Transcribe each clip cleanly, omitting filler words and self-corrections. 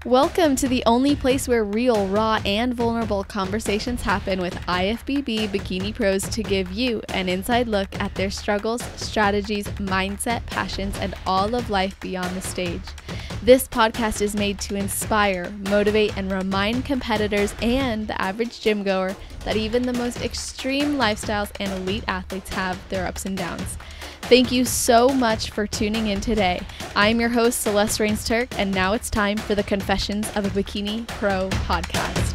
Welcome to the only place where real, raw, and vulnerable conversations happen with IFBB bikini pros to give you an inside look at their struggles, strategies, mindset, passions, and all of life beyond the stage. This podcast is made to inspire, motivate, and remind competitors and the average gym goer that even the most extreme lifestyles and elite athletes have their ups and downs. Thank you so much for tuning in today. I'm your host, Celeste Rains-Turk, and now it's time for the Confessions of a Bikini Pro podcast.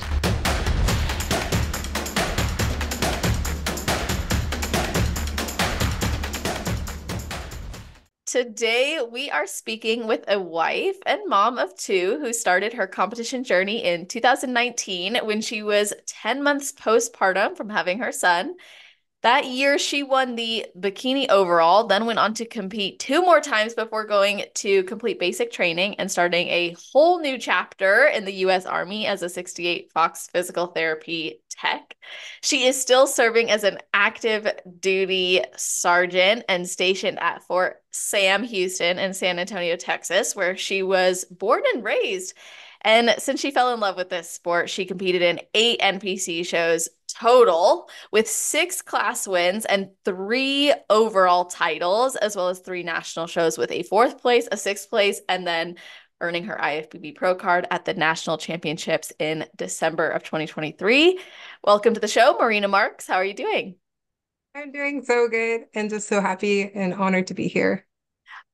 Today, we are speaking with a wife and mom of two who started her competition journey in 2019 when she was 10 months postpartum from having her son. That year, she won the Bikini Overall, then went on to compete two more times before going to complete basic training and starting a whole new chapter in the U.S. Army as a 68 Fox physical therapy tech. She is still serving as an active duty sergeant and stationed at Fort Sam Houston in San Antonio, Texas, where she was born and raised. And since she fell in love with this sport, she competed in 8 NPC shows total, with 6 class wins and 3 overall titles, as well as 3 national shows with a 4th place, a 6th place, and then earning her IFBB Pro card at the National Championships in December of 2023. Welcome to the show, Marina Marks. How are you doing? I'm doing so good and just so happy and honored to be here.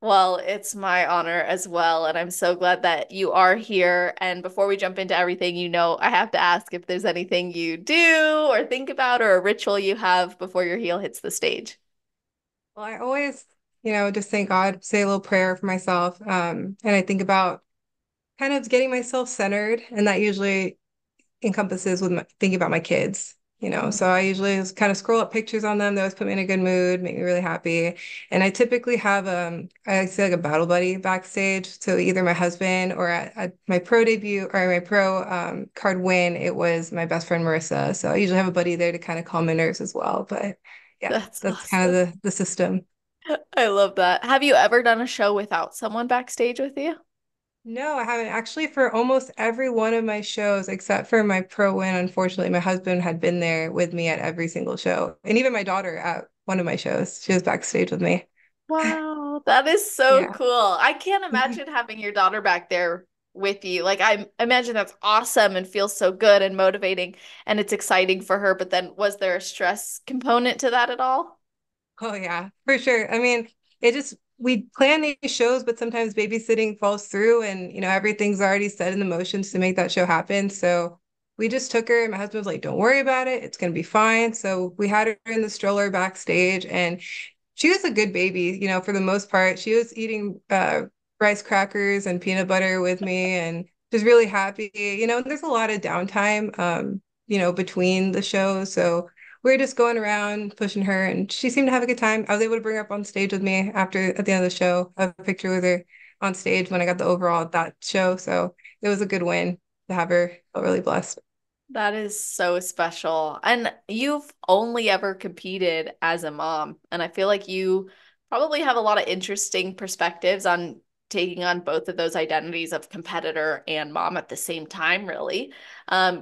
Well, it's my honor as well, and I'm so glad that you are here. And before we jump into everything, I have to ask if there's anything you do or think about or a ritual you have before your heel hits the stage. Well, I always, just thank God, say a little prayer for myself. And I think about kind of getting myself centered, and that usually encompasses with thinking about my kids. So I usually just kind of scroll up pictures on them. They always put me in a good mood, make me really happy. And I typically have I say like a battle buddy backstage. So either my husband or at my pro debut or my pro card win, it was my best friend Marissa. So I usually have a buddy there to kind of calm my nerves as well. But yeah, That's that's kind of awesome. the system. I love that. Have you ever done a show without someone backstage with you? No, I haven't actually for almost every one of my shows, except for my pro win. Unfortunately, my husband had been there with me at every single show. And even my daughter at one of my shows, she was backstage with me. Wow, that is so Yeah. cool. I can't imagine having your daughter back there with you. Like, I imagine that's awesome and feels so good and motivating and it's exciting for her. But then was there a stress component to that at all? Oh yeah, for sure. I mean, we plan these shows, but sometimes babysitting falls through and everything's already set in the motions to make that show happen. So we just took her and my husband was like, don't worry about it. It's gonna be fine. So we had her in the stroller backstage and she was a good baby, for the most part. She was eating rice crackers and peanut butter with me and just really happy. And there's a lot of downtime between the shows. So we were just going around pushing her and she seemed to have a good time. I was able to bring her up on stage with me at the end of the show. I have a picture with her on stage when I got the overall at that show. So it was a good win to have her. Felt really blessed. That is so special. And you've only ever competed as a mom. And I feel like you probably have a lot of interesting perspectives on taking on both of those identities of competitor and mom at the same time, really.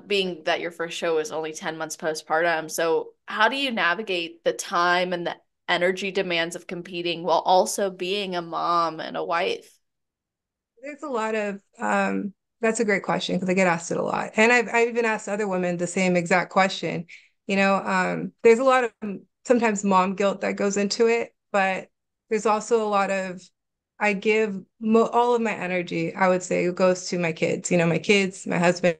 Being that your first show was only 10 months postpartum. So, how do you navigate the time and the energy demands of competing while also being a mom and a wife? There's a lot of that's a great question because I get asked it a lot. And I've even asked other women the same exact question. There's a lot of sometimes mom guilt that goes into it, but there's also a lot of I give all of my energy, I would say, goes to my kids, my kids, my husband,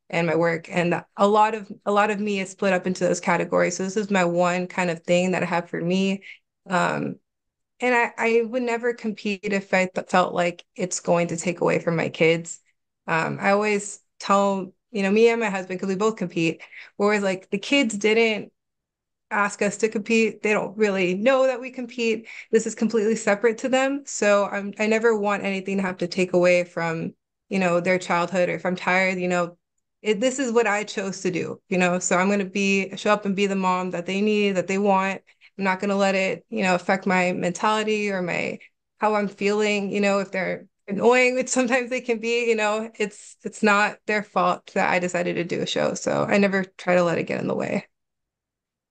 and my work. And a lot of me is split up into those categories. So this is my one kind of thing that I have for me. Um, and I would never compete if I felt like it's going to take away from my kids. I always tell, me and my husband, because we both compete, we're always like, the kids didn't ask us to compete. They don't really know that we compete. This is completely separate to them. So I never want anything to have to take away from, their childhood. Or if I'm tired, this is what I chose to do. So I'm going to show up and be the mom that they need, that they want. I'm not going to let it, affect my mentality or how I'm feeling, if they're annoying which sometimes they can be, it's not their fault that I decided to do a show. So I never try to let it get in the way.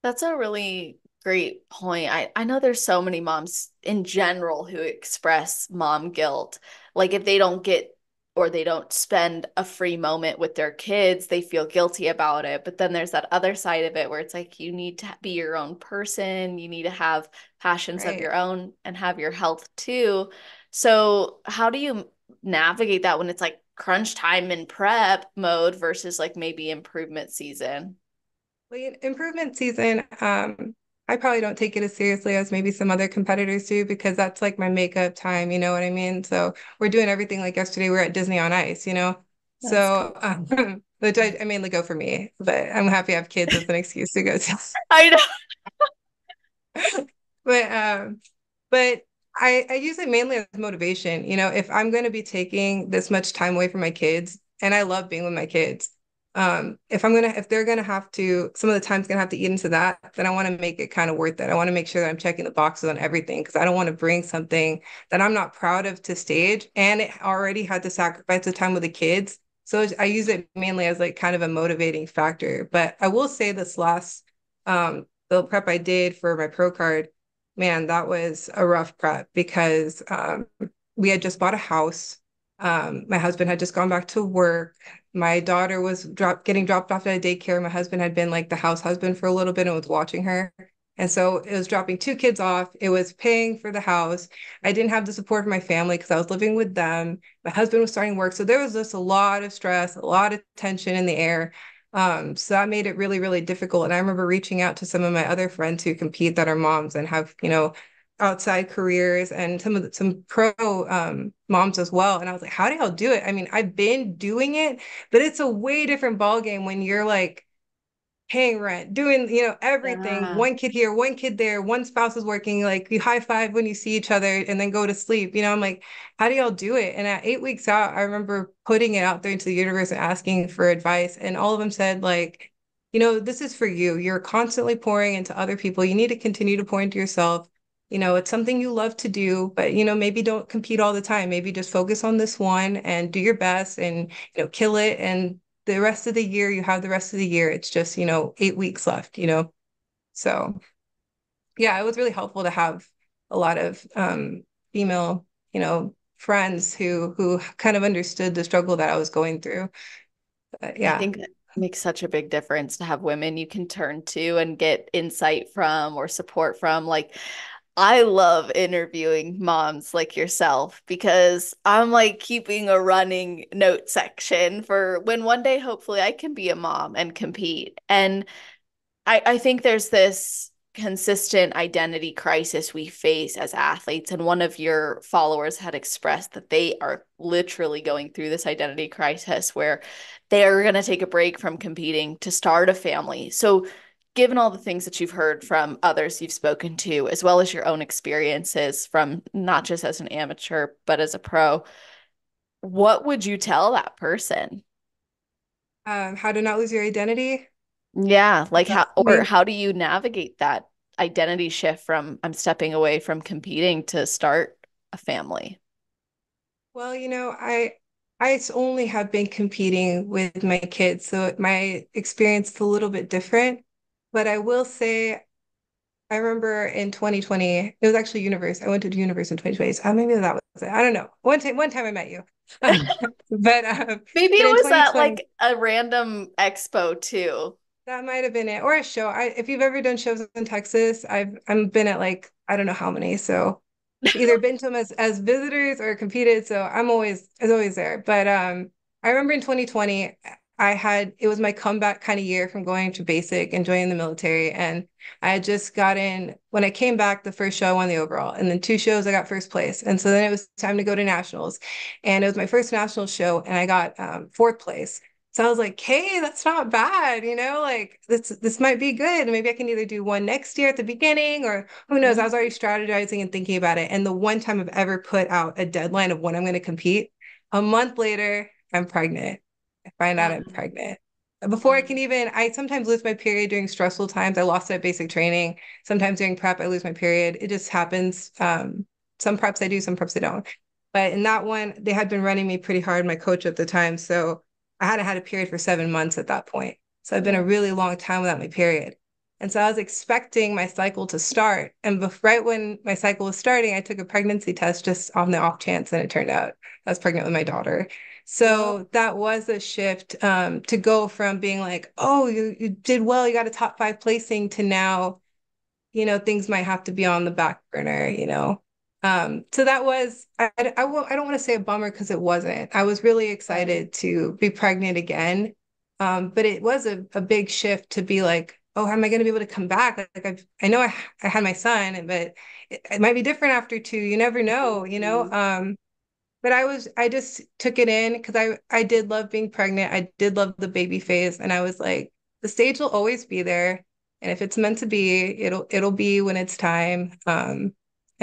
That's a really great point. I know there's so many moms in general who express mom guilt. Like if they don't get or they don't spend a free moment with their kids, they feel guilty about it. But then there's that other side of it where it's like you need to be your own person, you need to have passions of Right. your own and have your health too. So, how do you navigate that when it's like crunch time and prep mode versus like maybe improvement season? Well, improvement season, I probably don't take it as seriously as maybe some other competitors do because that's like my makeup time, you know what I mean? So we're doing everything like yesterday, we're at Disney on Ice, you know? That's So, cool. which I mainly go for me, but I'm happy I have kids as an excuse to go to. I know. But but I use it mainly as motivation. If I'm going to be taking this much time away from my kids, and I love being with my kids, if they're gonna have to, some of the time's gonna have to eat into that, then I want to make it kind of worth it. I want to make sure that I'm checking the boxes on everything because I don't want to bring something that I'm not proud of to stage, and it already had to sacrifice the time with the kids. So I use it mainly as like kind of a motivating factor. But I will say this last the prep I did for my pro card, man, that was a rough prep because we had just bought a house. My husband had just gone back to work. My daughter was getting dropped off at a daycare. My husband had been like the house husband for a little bit and was watching her. And so it was dropping two kids off. It was paying for the house. I didn't have the support of my family because I was living with them. My husband was starting work. So there was just a lot of stress, a lot of tension in the air. So that made it really, really difficult. And I remember reaching out to some of my other friends who compete that are moms and have, outside careers and some pro moms as well. And I was like, how do y'all do it? I mean, I've been doing it, but it's a way different ball game when you're like paying rent, doing, everything. Yeah. One kid here, one kid there, one spouse is working, like you high five when you see each other and then go to sleep. I'm like, how do y'all do it? And at 8 weeks out, I remember putting it out there into the universe and asking for advice. And all of them said, like, this is for you. You're constantly pouring into other people. You need to continue to pour into yourself. It's something you love to do, but maybe don't compete all the time. Maybe just focus on this one and do your best and kill it. And the rest of the year, you have the rest of the year. It's just, 8 weeks left. So yeah, it was really helpful to have a lot of female, friends who kind of understood the struggle that I was going through. But I yeah. think that makes such a big difference to have women you can turn to and get insight from or support from. Like, I love interviewing moms like yourself because I'm like keeping a running note section for when one day, hopefully, I can be a mom and compete. And I think there's this consistent identity crisis we face as athletes. And one of your followers had expressed that they are literally going through this identity crisis where they're going to take a break from competing to start a family. So, given all the things that you've heard from others you've spoken to, as well as your own experiences from not just as an amateur, but as a pro, what would you tell that person? How to not lose your identity. Yeah, Is like that how what you or mean? how do you navigate that identity shift from I'm stepping away from competing to start a family? Well, I only have been competing with my kids, so my experience is a little bit different. But I will say I remember in 2020, it was actually Universe. I went to the Universe in 2020. So maybe that was it. I don't know. One time I met you. But Maybe but it in was at 2020, like a random expo too. that might have been it. Or a show. If you've ever done shows in Texas, I've been at like I don't know how many. So either been to them as visitors or competed. So it's always there. But I remember in 2020, it was my comeback kind of year from going to basic and joining the military. And I had just gotten when I came back, the first show I won the overall, and then two shows I got first place. And so then it was time to go to nationals. And it was my first national show, and I got fourth place. So I was like, hey, that's not bad, like this might be good. Maybe I can either do one next year at the beginning or who knows? I was already strategizing and thinking about it. And the one time I've ever put out a deadline of when I'm going to compete, a month later, I'm pregnant. I find out I'm Um, pregnant. Before I sometimes lose my period during stressful times. I lost it at basic training. Sometimes during prep, I lose my period. It just happens. Some preps I do, some preps I don't. But in that one, they had been running me pretty hard, my coach at the time. So I hadn't had a period for 7 months at that point. So I've been a Mm. really long time without my period. And so I was expecting my cycle to start. And right when my cycle was starting, I took a pregnancy test just on the off chance, and it turned out I was pregnant with my daughter. Well, So that was a shift to go from being like, oh, you did well, you got a top five placing, to now, things might have to be on the back burner. So that was, I don't want to say a bummer because it wasn't. I was really right. excited to be pregnant again. But it was a big shift to be like, oh, how am I going to be able to come back? Like I know I had my son, but it might be different after two. You never know. Mhm. But I just took it in because I did love being pregnant. I did love the baby phase. And I was like, the stage will always be there. And if it's meant to be, it'll be when it's time. And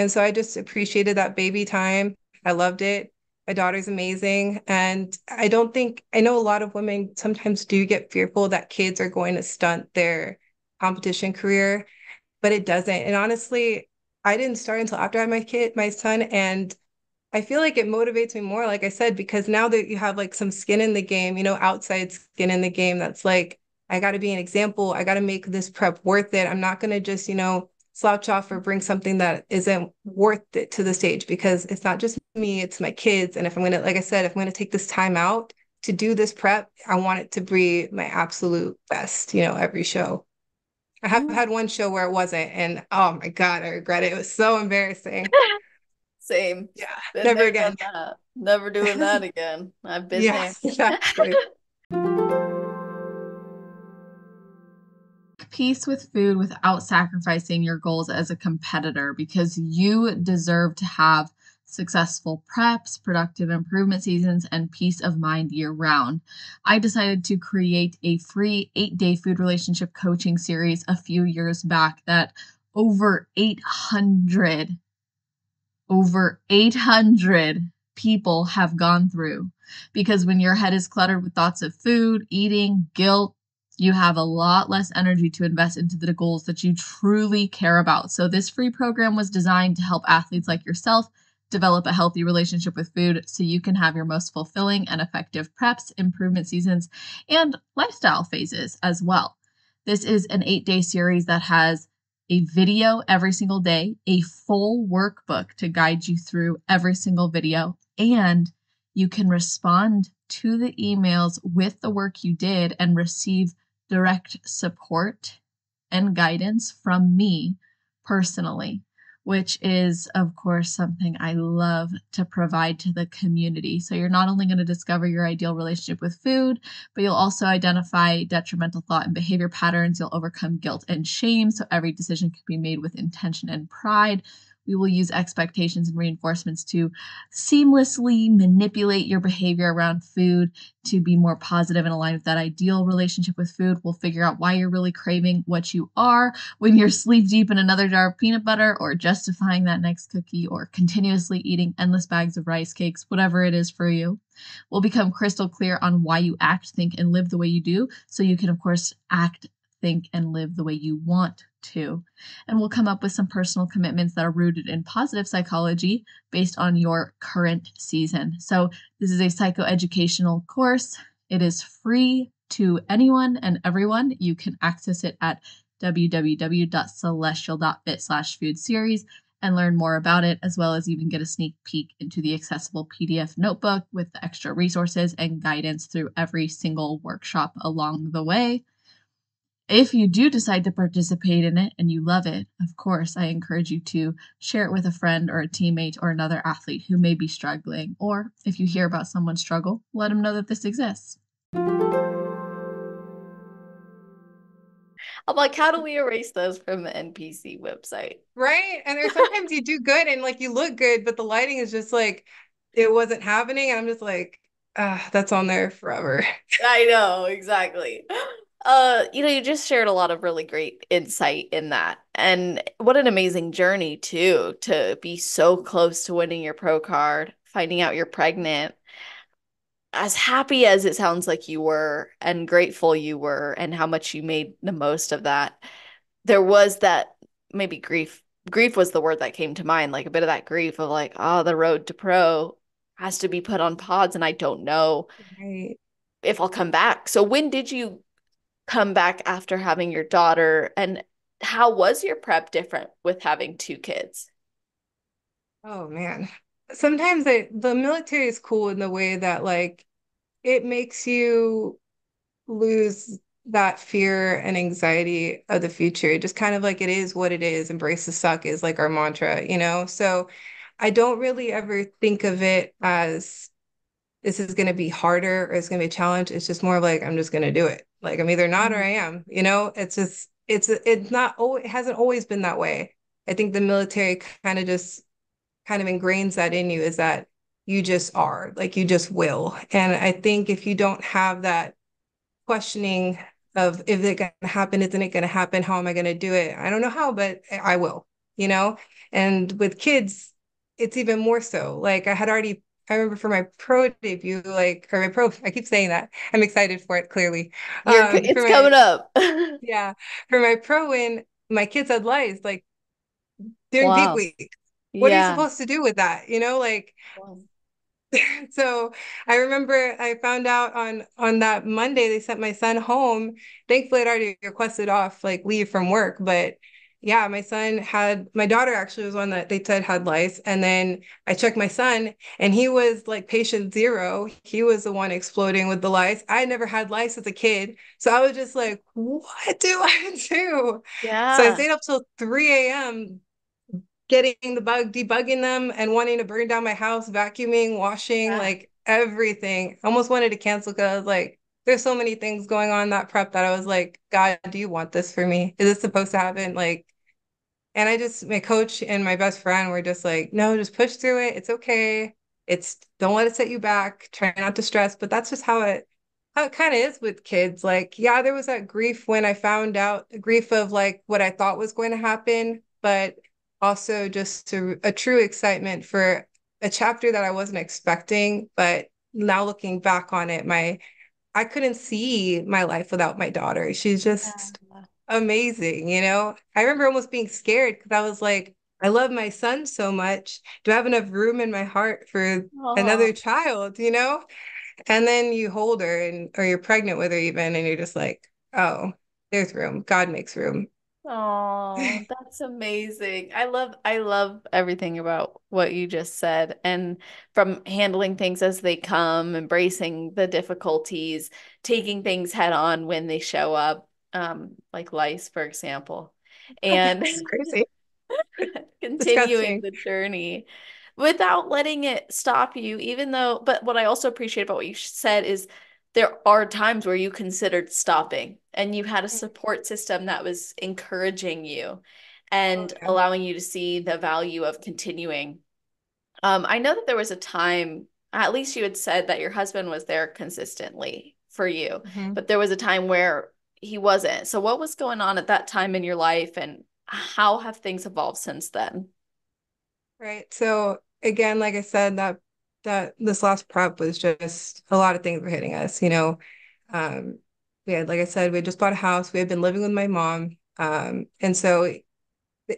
so I just appreciated that baby time. I loved it. My daughter's amazing. And I know a lot of women sometimes do get fearful that kids are going to stunt their competition career, but it doesn't. And honestly, I didn't start until after I had my son, and I feel like it motivates me more, like I said, because now that you have like some skin in the game, outside skin in the game, that's like, I got to be an example. I got to make this prep worth it. I'm not going to just, slouch off or bring something that isn't worth it to the stage, because it's not just me, it's my kids. And if I'm going to, like I said, if I'm going to take this time out to do this prep, I want it to be my absolute best, every show. I have Mm. had one show where it wasn't, and oh my God, I regret it. It was so embarrassing. Same. Yeah, Been never there, done again. that. Never doing that again. I've been there. Yes, exactly. Peace with food without sacrificing your goals as a competitor because you deserve to have successful preps, productive improvement seasons, and peace of mind year round. I decided to create a free 8-day food relationship coaching series a few years back that over 800 over 800 people have gone through. Because when your head is cluttered with thoughts of food, eating, guilt, you have a lot less energy to invest into the goals that you truly care about. So, this free program was designed to help athletes like yourself develop a healthy relationship with food so you can have your most fulfilling and effective preps, improvement seasons, and lifestyle phases as well. This is an 8-day series that has a video every single day, a full workbook to guide you through every single video, and you can respond to the emails with the work you did and receive direct support and guidance from me personally, which is, of course, something I love to provide to the community. So you're not only going to discover your ideal relationship with food, but you'll also identify detrimental thought and behavior patterns. You'll overcome guilt and shame, so every decision can be made with intention and pride. We will use expectations and reinforcements to seamlessly manipulate your behavior around food to be more positive and aligned with that ideal relationship with food. We'll figure out why you're really craving what you are when you're sleep deep in another jar of peanut butter, or justifying that next cookie, or continuously eating endless bags of rice cakes, whatever it is for you. We'll become crystal clear on why you act, think, and live the way you do, so you can, of course, act, think, and live the way you want to. And we'll come up with some personal commitments that are rooted in positive psychology based on your current season. So, this is a psychoeducational course. It is free to anyone and everyone. You can access it at www.celestial.fit/food series and learn more about it, as well as even get a sneak peek into the accessible PDF notebook with the extra resources and guidance through every single workshop along the way. If you do decide to participate in it and you love it, of course, I encourage you to share it with a friend or a teammate or another athlete who may be struggling. Or if you hear about someone's struggle, let them know that this exists. I'm like, how do we erase those from the NPC website? Right? And there's sometimes you do good and like you look good, but the lighting is just like it wasn't happening. And I'm just like, that's on there forever. I know, exactly. You just shared a lot of really great insight in that. And what an amazing journey too, to be so close to winning your pro card, finding out you're pregnant. As happy as it sounds like you were and grateful you were and how much you made the most of that, there was that maybe grief grief was the word that came to mind, like a bit of that grief of like, oh, the road to pro has to be put on pause and I don't know Right. if I'll come back. So when did you come back after having your daughter, and how was your prep different with having two kids? Oh man. Sometimes the military is cool in the way that like it makes you lose that fear and anxiety of the future. It just kind of like it is what it is. Embrace the suck is like our mantra, you know? So I don't really ever think of it as this is going to be harder or it's going to be a challenge. It's just more like I'm just going to do it. Like I'm either not or I am, you know? It's just it's not it hasn't always been that way. I think the military kind of ingrains that in you is that you just are, like you just will. And I think if you don't have that questioning of if it going to happen, isn't it going to happen? How am I going to do it? I don't know how, but I will, you know? And with kids, it's even more so. Like I remember for my pro debut, like, or my pro, I keep saying that. I'm excited for it, clearly. For It's my, coming up. yeah, for my pro win, my kids had lice, like during peak Wow. week. What are you Yeah. supposed to do with that? You know, like, Wow. so I remember I found out on that Monday they sent my son home. Thankfully, I'd already requested off like leave from work, but yeah, my daughter actually was one that they said had lice, and then I checked my son, and he was like patient zero. He was the one exploding with the lice. I never had lice as a kid, so I was just like, what do I do? So I Yeah. stayed up till 3 a.m getting the bug, debugging them, and wanting to burn down my house, vacuuming, washing, Yeah. like everything. I almost wanted to cancel because I was like, there's so many things going on in that prep that I was like, God, do you want this for me? Is this supposed to happen? Like, and my coach and my best friend were just like, no, just push through it. It's okay. Don't let it set you back. Try not to stress. But that's just how it kind of is with kids. Like, yeah, there was that grief when I found out the grief of like what I thought was going to happen, but also just a true excitement for a chapter that I wasn't expecting. But now looking back on it, I couldn't see my life without my daughter. She's just Yeah. amazing, you know? I remember almost being scared because I was like, I love my son so much. Do I have enough room in my heart for Oh. another child, you know? And then you hold her or you're pregnant with her even, and you're just like, oh, there's room. God makes room. Oh, that's amazing. I love everything about what you just said, and from handling things as they come, embracing the difficulties, taking things head on when they show up, like lice, for example, and It's crazy. continuing Disgusting. the journey without letting it stop you, even though, but what I also appreciate about what you said is there are times where you considered stopping and you had a support system that was encouraging you Oh and yeah. allowing you to see the value of continuing. I know that there was a time, at least you had said that your husband was there consistently for you, Mhm. but there was a time where he wasn't. So what was going on at that time in your life, and how have things evolved since then? Right. So again, like I said, that this last prep was just a lot of things were hitting us, you know. Um, like I said, we had just bought a house. We had been living with my mom. And so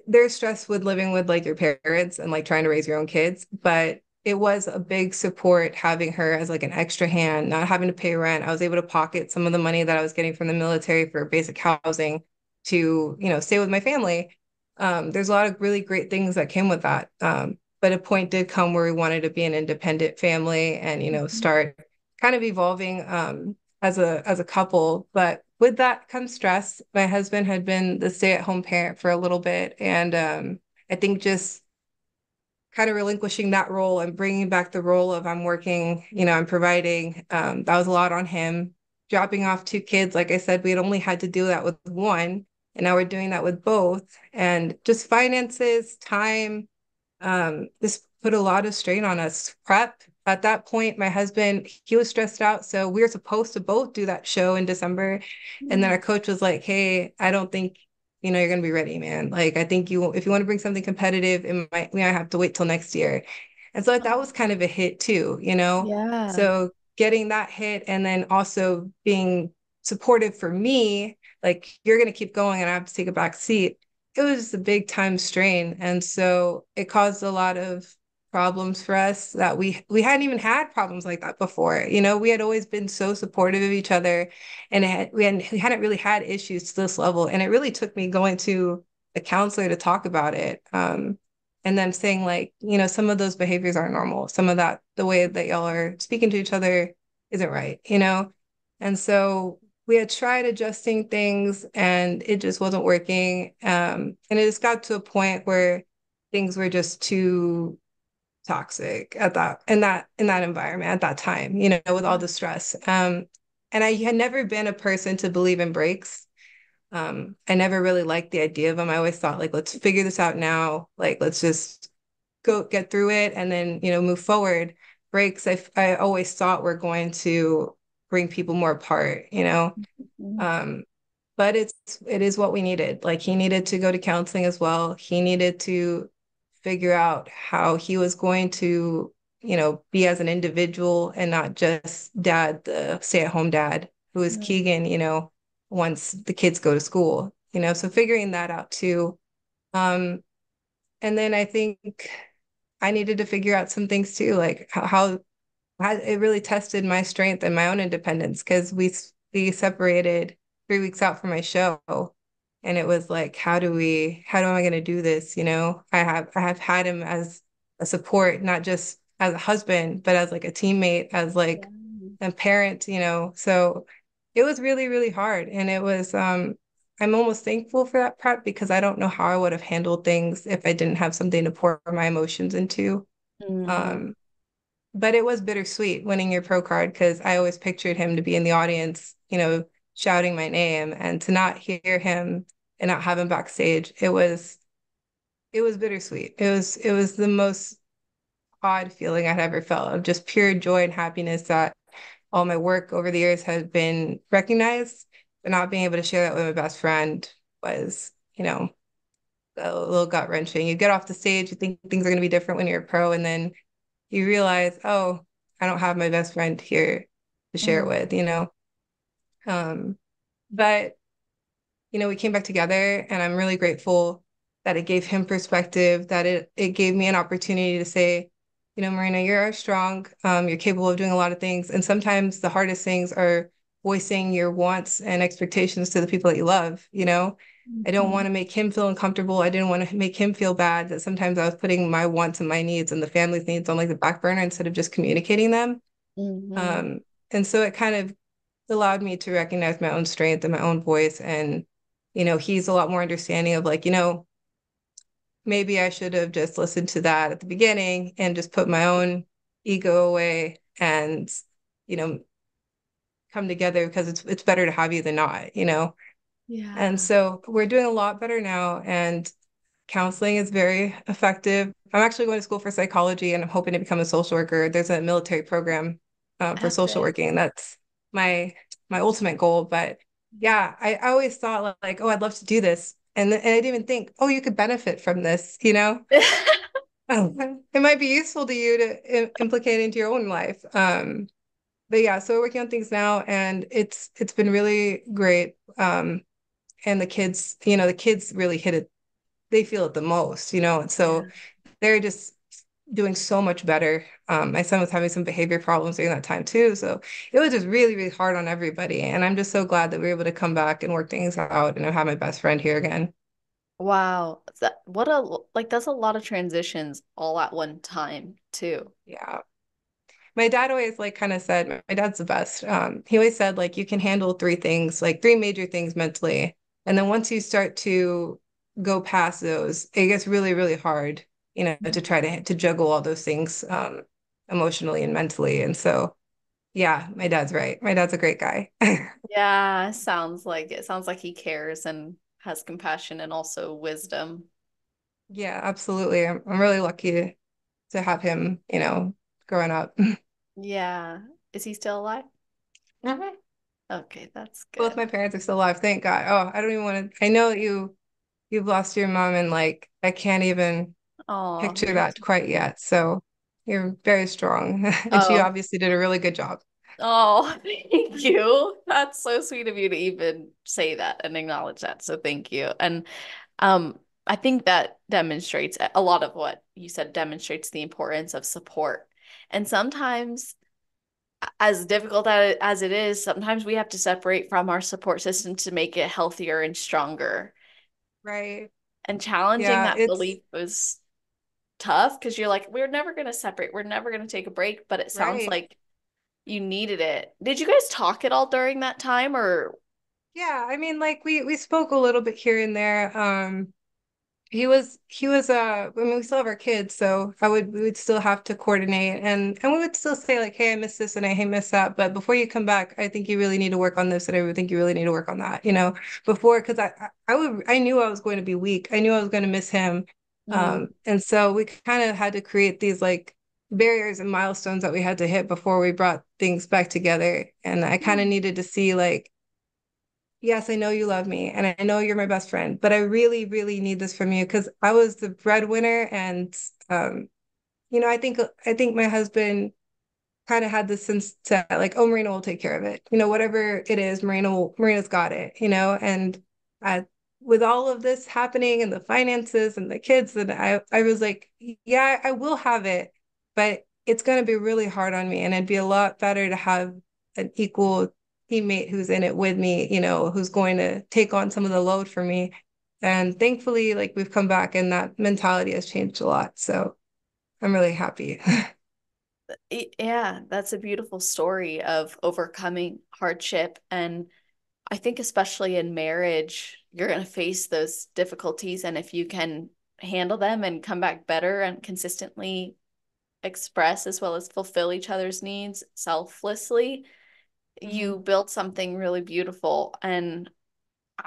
there's stress with living with like your parents and like trying to raise your own kids, but it was a big support having her as like an extra hand, not having to pay rent. I was able to pocket some of the money that I was getting from the military for basic housing to, you know, stay with my family. There's a lot of really great things that came with that. But a point did come where we wanted to be an independent family and, you know, Mhm. start kind of evolving as a couple. But with that comes stress. My husband had been the stay-at-home parent for a little bit, and I think just kind of relinquishing that role and bringing back the role of I'm working, you know, I'm providing. That was a lot on him. Dropping off two kids, like I said, we had only had to do that with one, and now we're doing that with both. And just finances, time, this put a lot of strain on us. Prep at that point, my husband, he was stressed out. So we were supposed to both do that show in December. And then our coach was like, hey, I don't think, you know, you're going to be ready, man. Like, I think if you want to bring something competitive, we might have to wait till next year. And so that was kind of a hit too, you know? Yeah. So getting that hit and then also being supportive for me, like, you're going to keep going and I have to take a back seat. it was just a big time strain. And so it caused a lot of problems for us that we hadn't even had problems like that before. You know, we had always been so supportive of each other, and we hadn't really had issues to this level. And it really took me going to a counselor to talk about it. And then saying like, you know, some of those behaviors aren't normal. Some of that, the way that y'all are speaking to each other isn't right, you know? And so we had tried adjusting things and it just wasn't working. And it just got to a point where things were just too toxic at that environment at that time, you know, with all the stress. And I had never been a person to believe in breaks. I never really liked the idea of them. I always thought like, let's figure this out now. Like, let's just go get through it and then, you know, move forward. Breaks, I always thought were going to bring people more apart, you know. Mhm. Um, but it is what we needed. Like he needed to go to counseling as well. He needed to figure out how he was going to, you know, be as an individual and not just dad, the stay-at-home dad who is Keegan, you know, once the kids go to school, you know. So figuring that out too. Um, and then I think I needed to figure out some things too, like how it really tested my strength and my own independence because we separated 3 weeks out from my show, and it was like, how am I going to do this? You know, I have had him as a support, not just as a husband, but as like a teammate, as Yeah. like a parent, you know. So it was really, really hard, and it was I'm almost thankful for that prep because I don't know how I would have handled things if I didn't have something to pour my emotions into. Mhm. Um, but it was bittersweet winning your pro card because I always pictured him to be in the audience, you know, shouting my name, and to not hear him and not have him backstage. It was bittersweet. It was the most odd feeling I'd ever felt of just pure joy and happiness that all my work over the years has been recognized, but not being able to share that with my best friend was, you know, a little gut wrenching. You get off the stage, you think things are going to be different when you're a pro, and then you realize, oh, I don't have my best friend here to share it Mhm. with, you know? Um, but you know, we came back together and I'm really grateful that it gave him perspective, that it gave me an opportunity to say, you know, Marina, you're strong, you're capable of doing a lot of things. And sometimes the hardest things are voicing your wants and expectations to the people that you love, you know? I don't want Mhm. to make him feel uncomfortable. I didn't want to make him feel bad that sometimes I was putting my wants and my needs and the family's needs on like the back burner instead of just communicating them. Mhm. Um, and so it kind of allowed me to recognize my own strength and my own voice. And, you know, he's a lot more understanding of like, you know, maybe I should have just listened to that at the beginning and just put my own ego away and, you know, come together because it's better to have you than not, you know? And Yeah. so we're doing a lot better now. And counseling is very effective. I'm actually going to school for psychology and I'm hoping to become a social worker. There's a military program for social Epic. working. That's my my ultimate goal. But yeah, I always thought like, oh, I'd love to do this. And I didn't even think, oh, you could benefit from this, you know? Oh, it might be useful to you to implicate into your own life. But yeah, so we're working on things now and it's been really great. And the kids, you know, the kids really hit it, they feel it the most, you know, and so Yeah. they're just doing so much better. My son was having some behavior problems during that time too. So it was just really, really hard on everybody. And I'm just so glad that we were able to come back and work things out and I have my best friend here again. Wow. What a like that's a lot of transitions all at one time too. Yeah. My dad always like kind of said, my dad's the best. He always said like you can handle three things, like three major things mentally. And then once you start to go past those, it gets really, really hard, you know, to try to juggle all those things emotionally and mentally. And so yeah, my dad's right. My dad's a great guy. Yeah, sounds like it. Sounds like he cares and has compassion and also wisdom. Yeah, absolutely. I'm really lucky to have him, you know, growing up. Yeah. Is he still alive? Mhm. Okay, that's Both good. my parents are still alive, thank God. Oh, I don't even want to, I know that you've lost your mom and like I can't even Oh, picture me that too. quite yet. So you're very strong. And she Oh, obviously did a really good job. oh, thank you. That's so sweet of you to even say that and acknowledge that. So thank you. And I think that demonstrates a lot of what you said demonstrates the importance of support. And sometimes, as difficult as it is, sometimes we have to separate from our support system to make it healthier and stronger. Right. And challenging Yeah, that it's belief was tough because you're like, we're never going to separate. We're never going to take a break. But it sounds right. like you needed it. Did you guys talk at all during that time or? Yeah, I mean, like we spoke a little bit here and there. I mean we still have our kids, so we would still have to coordinate and we would still say like, hey, I miss this and I miss that, but before you come back, I think you really need to work on this and I think you really need to work on that, before, because I knew I was going to be weak. I knew I was going to miss him. Mm, And so we kind of had to create these like barriers and milestones that we had to hit before we brought things back together. And I kind of mm, needed to see like, yes, I know you love me and I know you're my best friend, but I really, really need this from you because I was the breadwinner and I think my husband kind of had this sense that like, oh, Marina will take care of it. Whatever it is, Marina's got it, and uh, with all of this happening and the finances and the kids, and I was like, yeah, I will have it, but it's going to be really hard on me. And it'd be a lot better to have an equal teammate who's in it with me, who's going to take on some of the load for me. And thankfully, like we've come back and that mentality has changed a lot. So I'm really happy. yeah, that's a beautiful story of overcoming hardship. And I think especially in marriage, you're going to face those difficulties. And if you can handle them and come back better and consistently express as well as fulfill each other's needs selflessly, you Mhm. build something really beautiful. And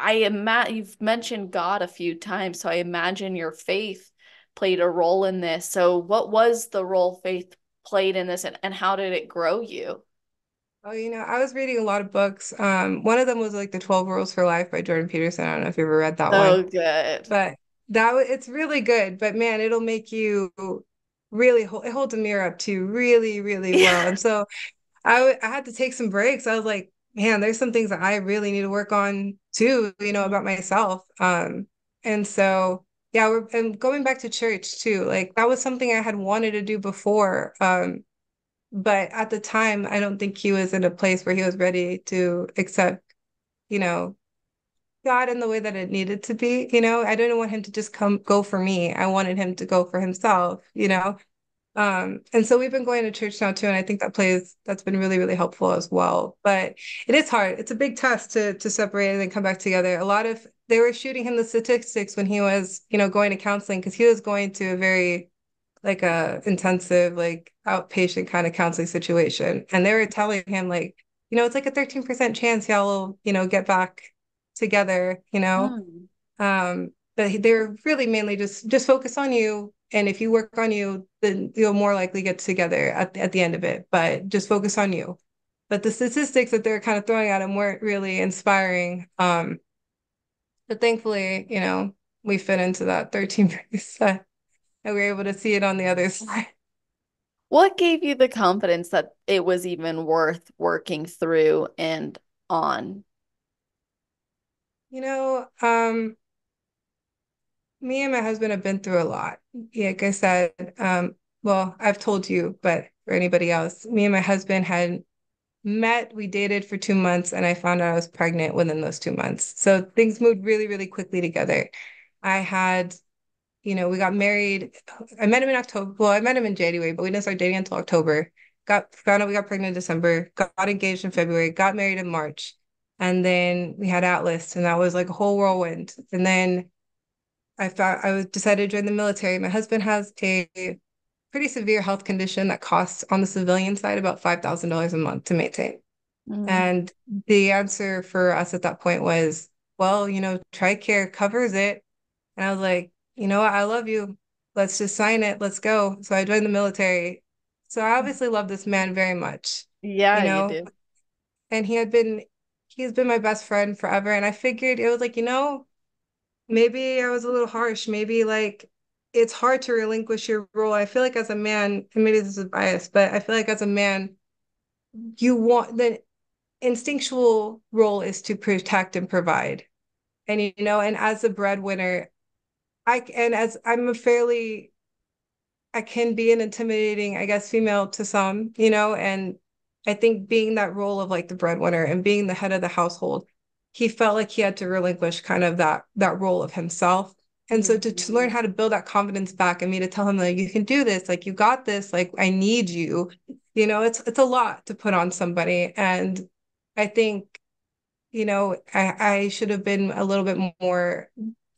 you've mentioned God a few times, so I imagine your faith played a role in this. So what was the role faith played in this and how did it grow you? Oh, I was reading a lot of books. One of them was like The 12 Rules for Life by Jordan Peterson. I don't know if you ever read that one, So good. but it's really good. But man, it'll make you it holds a mirror up to you really, really well. And so I had to take some breaks. I was like, man, there's some things that I really need to work on too, about myself. And so yeah, and going back to church too. Like that was something I had wanted to do before. But at the time, I don't think he was in a place where he was ready to accept, you know, God in the way that it needed to be. I didn't want him to just go for me. I wanted him to go for himself. And so we've been going to church now too, and I think that's been really, really helpful as well. But it is hard. It's a big test to separate and then come back together. They were shooting him the statistics when he was, going to counseling because he was going to a very like a intensive, like outpatient kind of counseling situation. And they were telling him like, it's like a 13% chance y'all will, get back together. Mm. But they're really mainly just focus on you. And if you work on you, then you'll more likely get together at the end of it. But just focus on you. But the statistics that they're kind of throwing at him weren't really inspiring. But thankfully, we fit into that 13% and we were able to see it on the other side. What gave you the confidence that it was even worth working through and on? You know, me and my husband have been through a lot. Like I said, well, I've told you, but for anybody else, me and my husband had met, we dated for 2 months, and I found out I was pregnant within those 2 months. So things moved really, really quickly together. I had, we got married. I met him in October. Well, I met him in January, but we didn't start dating until October. Got found out we got pregnant in December, got engaged in February, got married in March. And then we had Atlas, and that was like a whole whirlwind. And then decided to join the military. My husband has a pretty severe health condition that costs on the civilian side about $5,000 a month to maintain. Mm. And the answer for us at that point was, well, TRICARE covers it. And I was like, you know what? I love you. Let's just sign it. Let's go. So I joined the military. So I obviously love this man very much, you Yeah, you know, do. and he's been my best friend forever. And I figured it was like, maybe I was a little harsh. Maybe like it's hard to relinquish your role. I feel like as a man, and maybe this is biased, but I feel like as a man, you want the instinctual role is to protect and provide. And and as a breadwinner, and as I'm a fairly, I can be an intimidating, I guess, female to some, and I think being that role of like the breadwinner and being the head of the household, he felt like he had to relinquish kind of that role of himself. And so to learn Mhm. how to build that confidence back and me to tell him like you can do this, like you got this, like I need you, it's a lot to put on somebody. And I think, I should have been a little bit more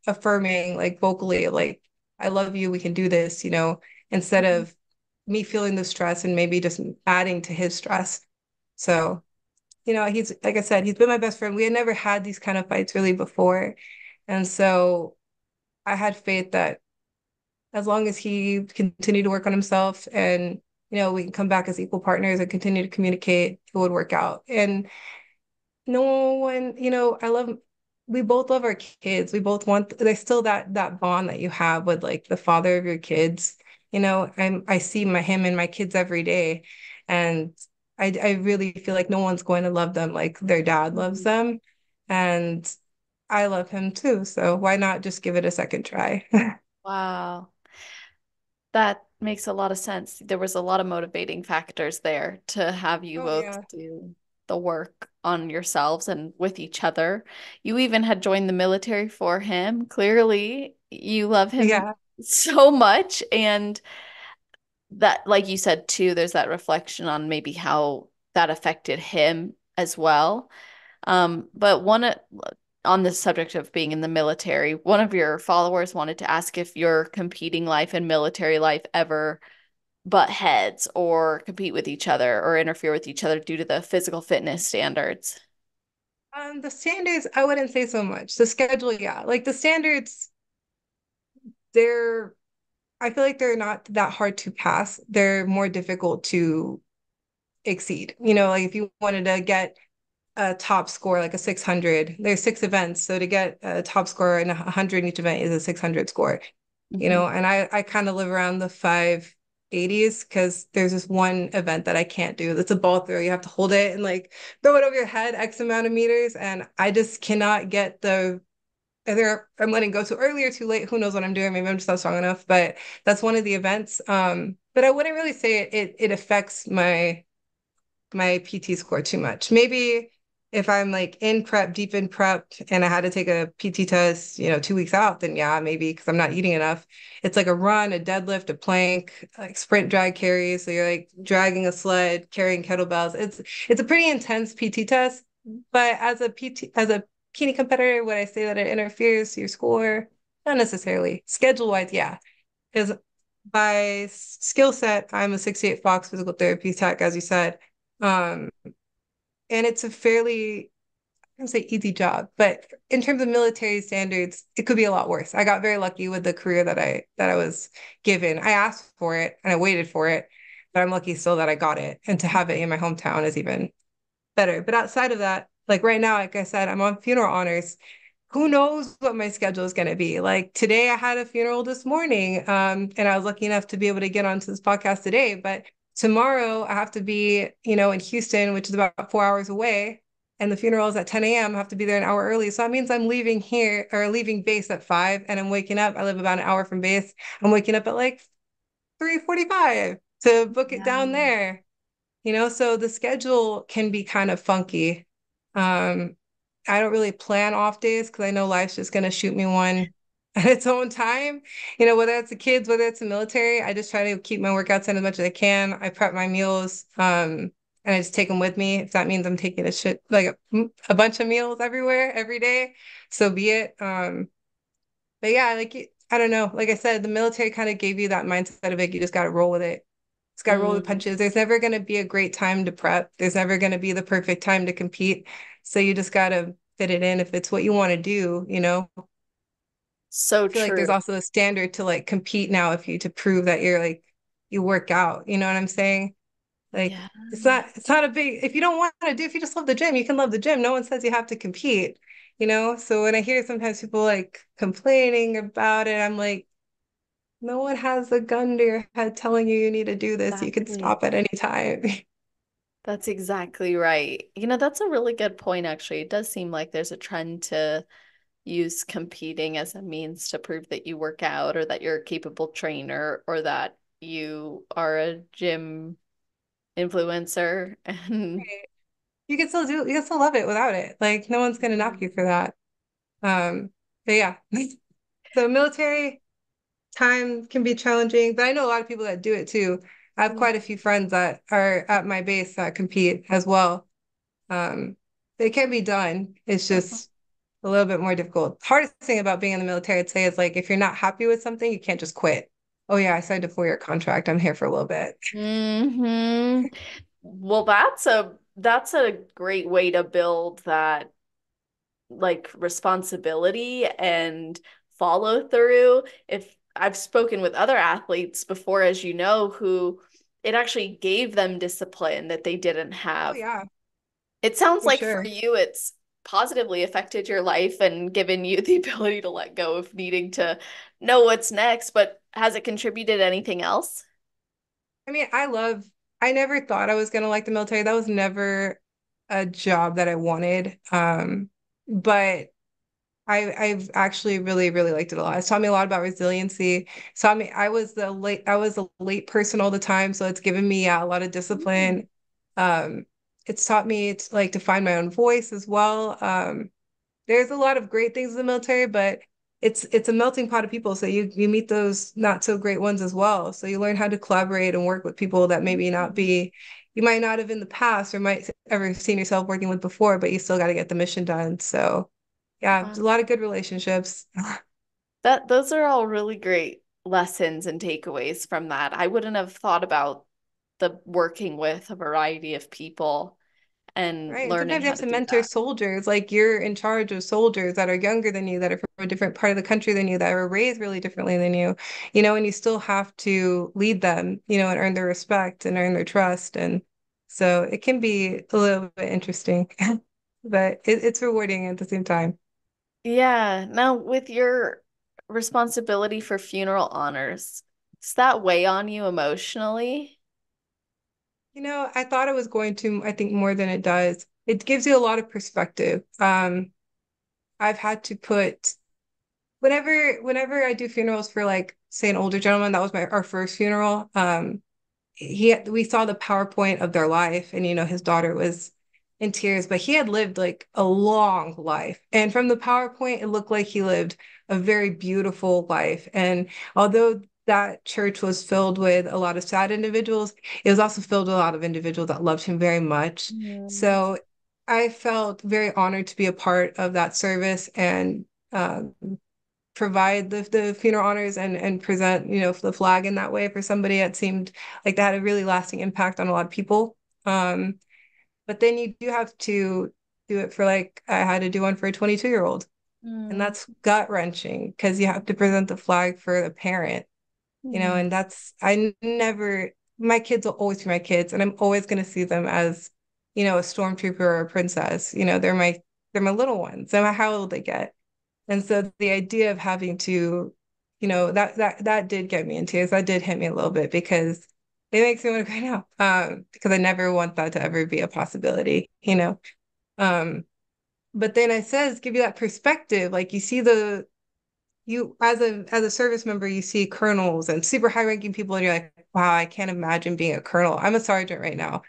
affirming, like vocally, like, I love you, we can do this, instead Mhm. of me feeling the stress and maybe just adding to his stress. So, he's, like I said, he's been my best friend. We had never had these kind of fights really before. And so I had faith that as long as he continued to work on himself and, we can come back as equal partners and continue to communicate, it would work out. And no one, we both love our kids. We both want, there's still that bond that you have with like the father of your kids. I see him and my kids every day. And I really feel like no one's going to love them like their dad loves Mhm. them. And I love him too. So why not just give it a second try? Wow. That makes a lot of sense. There was a lot of motivating factors there to have you Oh both yeah. do the work on yourselves and with each other. You even had joined the military for him. Clearly, you love him Yeah. so much. And that, like you said too, there's that reflection on maybe how that affected him as well. But on the subject of being in the military, one of your followers wanted to ask if your competing life and military life ever butt heads or compete with each other or interfere with each other due to the physical fitness standards. The standards, I wouldn't say so much. The schedule, yeah. Like the standards, they're I feel like they're not that hard to pass. They're more difficult to exceed. Like if you wanted to get a top score, like a 600, there's 6 events. So to get a top score in 100 in each event is a 600 score, Hmm. and I kind of live around the 580s because there's this one event that I can't do. That's a ball throw. You have to hold it and like throw it over your head X amount of meters. And I just cannot get the either I'm letting go too early or too late. Who knows what I'm doing? Maybe I'm just not strong enough. But that's one of the events. But I wouldn't really say it affects my PT score too much. Maybe if I'm like in prep, deep in prep, and I had to take a PT test, 2 weeks out, then yeah, maybe because I'm not eating enough. It's like a run, a deadlift, a plank, like sprint drag carries. So you're like dragging a sled, carrying kettlebells. It's a pretty intense PT test. But as a bikini competitor, would I say that it interferes to your score? Not necessarily. Schedule wise, yeah. Because by skill set, I'm a 68 Fox physical therapy tech, as you said. Um, and it's a fairly, I don't say easy job, but in terms of military standards, it could be a lot worse. I got very lucky with the career that I was given. I asked for it and I waited for it, but I'm lucky still that I got it. And to have it in my hometown is even better. But outside of that, like right now, like I said, I'm on funeral honors. Who knows what my schedule is going to be? Like today, I had a funeral this morning, and I was lucky enough to be able to get onto this podcast today. But tomorrow, I have to be, in Houston, which is about 4 hours away, and the funeral is at 10 a.m. I have to be there an hour early, so that means I'm leaving here or leaving base at 5, and I'm waking up. I live about an hour from base. I'm waking up at like 3:45 to book it Yeah, down there. So the schedule can be kind of funky. Um, I don't really plan off days because I know life's just gonna shoot me one at its own time. Whether it's the kids, whether it's the military, I just try to keep my workouts in as much as I can. I prep my meals, and I just take them with me. If that means I'm taking a shit like a bunch of meals everywhere every day, so be it. But yeah, like I don't know. Like I said, the military kind of gave you that mindset of it. You just got to roll with it. It's got to roll the mm, punches. There's never going to be a great time to prep. There's never going to be the perfect time to compete. So you just got to fit it in if it's what you want to do. so I feel like there's true. also a standard to like compete now if you to prove that you're like you work out. You know what I'm saying? Like Yeah, it's not a big if you don't want to do if you just love the gym, you can love the gym. No one says you have to compete. So when I hear sometimes people like complaining about it, I'm like, no one has a gun to your head telling you need to do this. You can exactly. stop at any time. That's exactly right. That's a really good point, actually. It does seem like there's a trend to use competing as a means to prove that you work out or that you're a capable trainer or that you are a gym influencer. And Right. You can still love it without it. Like no one's gonna knock Mhm. you for that. But yeah. So military time can be challenging, but I know a lot of people that do it too. I have quite a few friends that are at my base that compete as well. Um, it can be done. It's just a little bit more difficult. Hardest thing about being in the military, I'd say, is like if you're not happy with something, you can't just quit. Oh yeah, I signed a 4-year contract. I'm here for a little bit. Hmm. Well, that's a great way to build that like responsibility and follow through. If I've spoken with other athletes before, as you know, who it actually gave them discipline that they didn't Oh have. yeah, It sounds for like for sure. you, it's positively affected your life and given you the ability to let go of needing to know what's next, but has it contributed anything else? I mean, I never thought I was gonna like the military. That was never a job that I wanted. But I've actually really, really liked it a lot. It's taught me a lot about resiliency. So I mean, I was a late person all the time, so it's given me a lot of Mm. discipline. It's taught me to like to find my own voice as well. There's a lot of great things in the military, but it's a melting pot of people. So you meet those not so great ones as well. So you learn how to collaborate and work with people that maybe not be you might not have in the past or might ever seen yourself working with before, but you still got to get the mission done. So yeah, there's a Wow. lot of good relationships. That those are all really great lessons and takeaways from that. I wouldn't have thought about the working with a variety of people and Right. And learning sometimes you how have to to do mentor that. soldiers, like you're in charge of soldiers that are younger than you, that are from a different part of the country than you, that were raised really differently than you, and you still have to lead them, and earn their respect and earn their trust. And so it can be a little bit interesting, but it's rewarding at the same time. Yeah. Now, with your responsibility for funeral honors, does that weigh on you emotionally? I thought it was going to, I think more than it does. It gives you a lot of perspective. I've had to put whenever I do funerals for like say an older gentleman, that was our first funeral. We saw the PowerPoint of their life, and his daughter was in tears, but he had lived like a long life. And from the PowerPoint, it looked like he lived a very beautiful life. And although that church was filled with a lot of sad individuals, it was also filled with a lot of individuals that loved him very much. Mm. So I felt very honored to be a part of that service and um, provide the funeral honors and present the flag in that way for somebody that seemed like that had a really lasting impact on a lot of people. But then you do have to do it for like I had to do one for a 22-year-old, and Mm. that's gut wrenching because you have to present the flag for the parent, Mm. and that's I never my kids will always be my kids, and I'm always going to see them as a stormtrooper or a princess. They're my little ones, no matter how old they get. And so the idea of having to, that did get me in tears. That did hit me a little bit because it makes me want to cry now. Because I never want that to ever be a possibility. But then it says give you that perspective. Like you as a service member, you see colonels and super high ranking people, and you're like, wow, I can't imagine being a colonel. I'm a sergeant right now.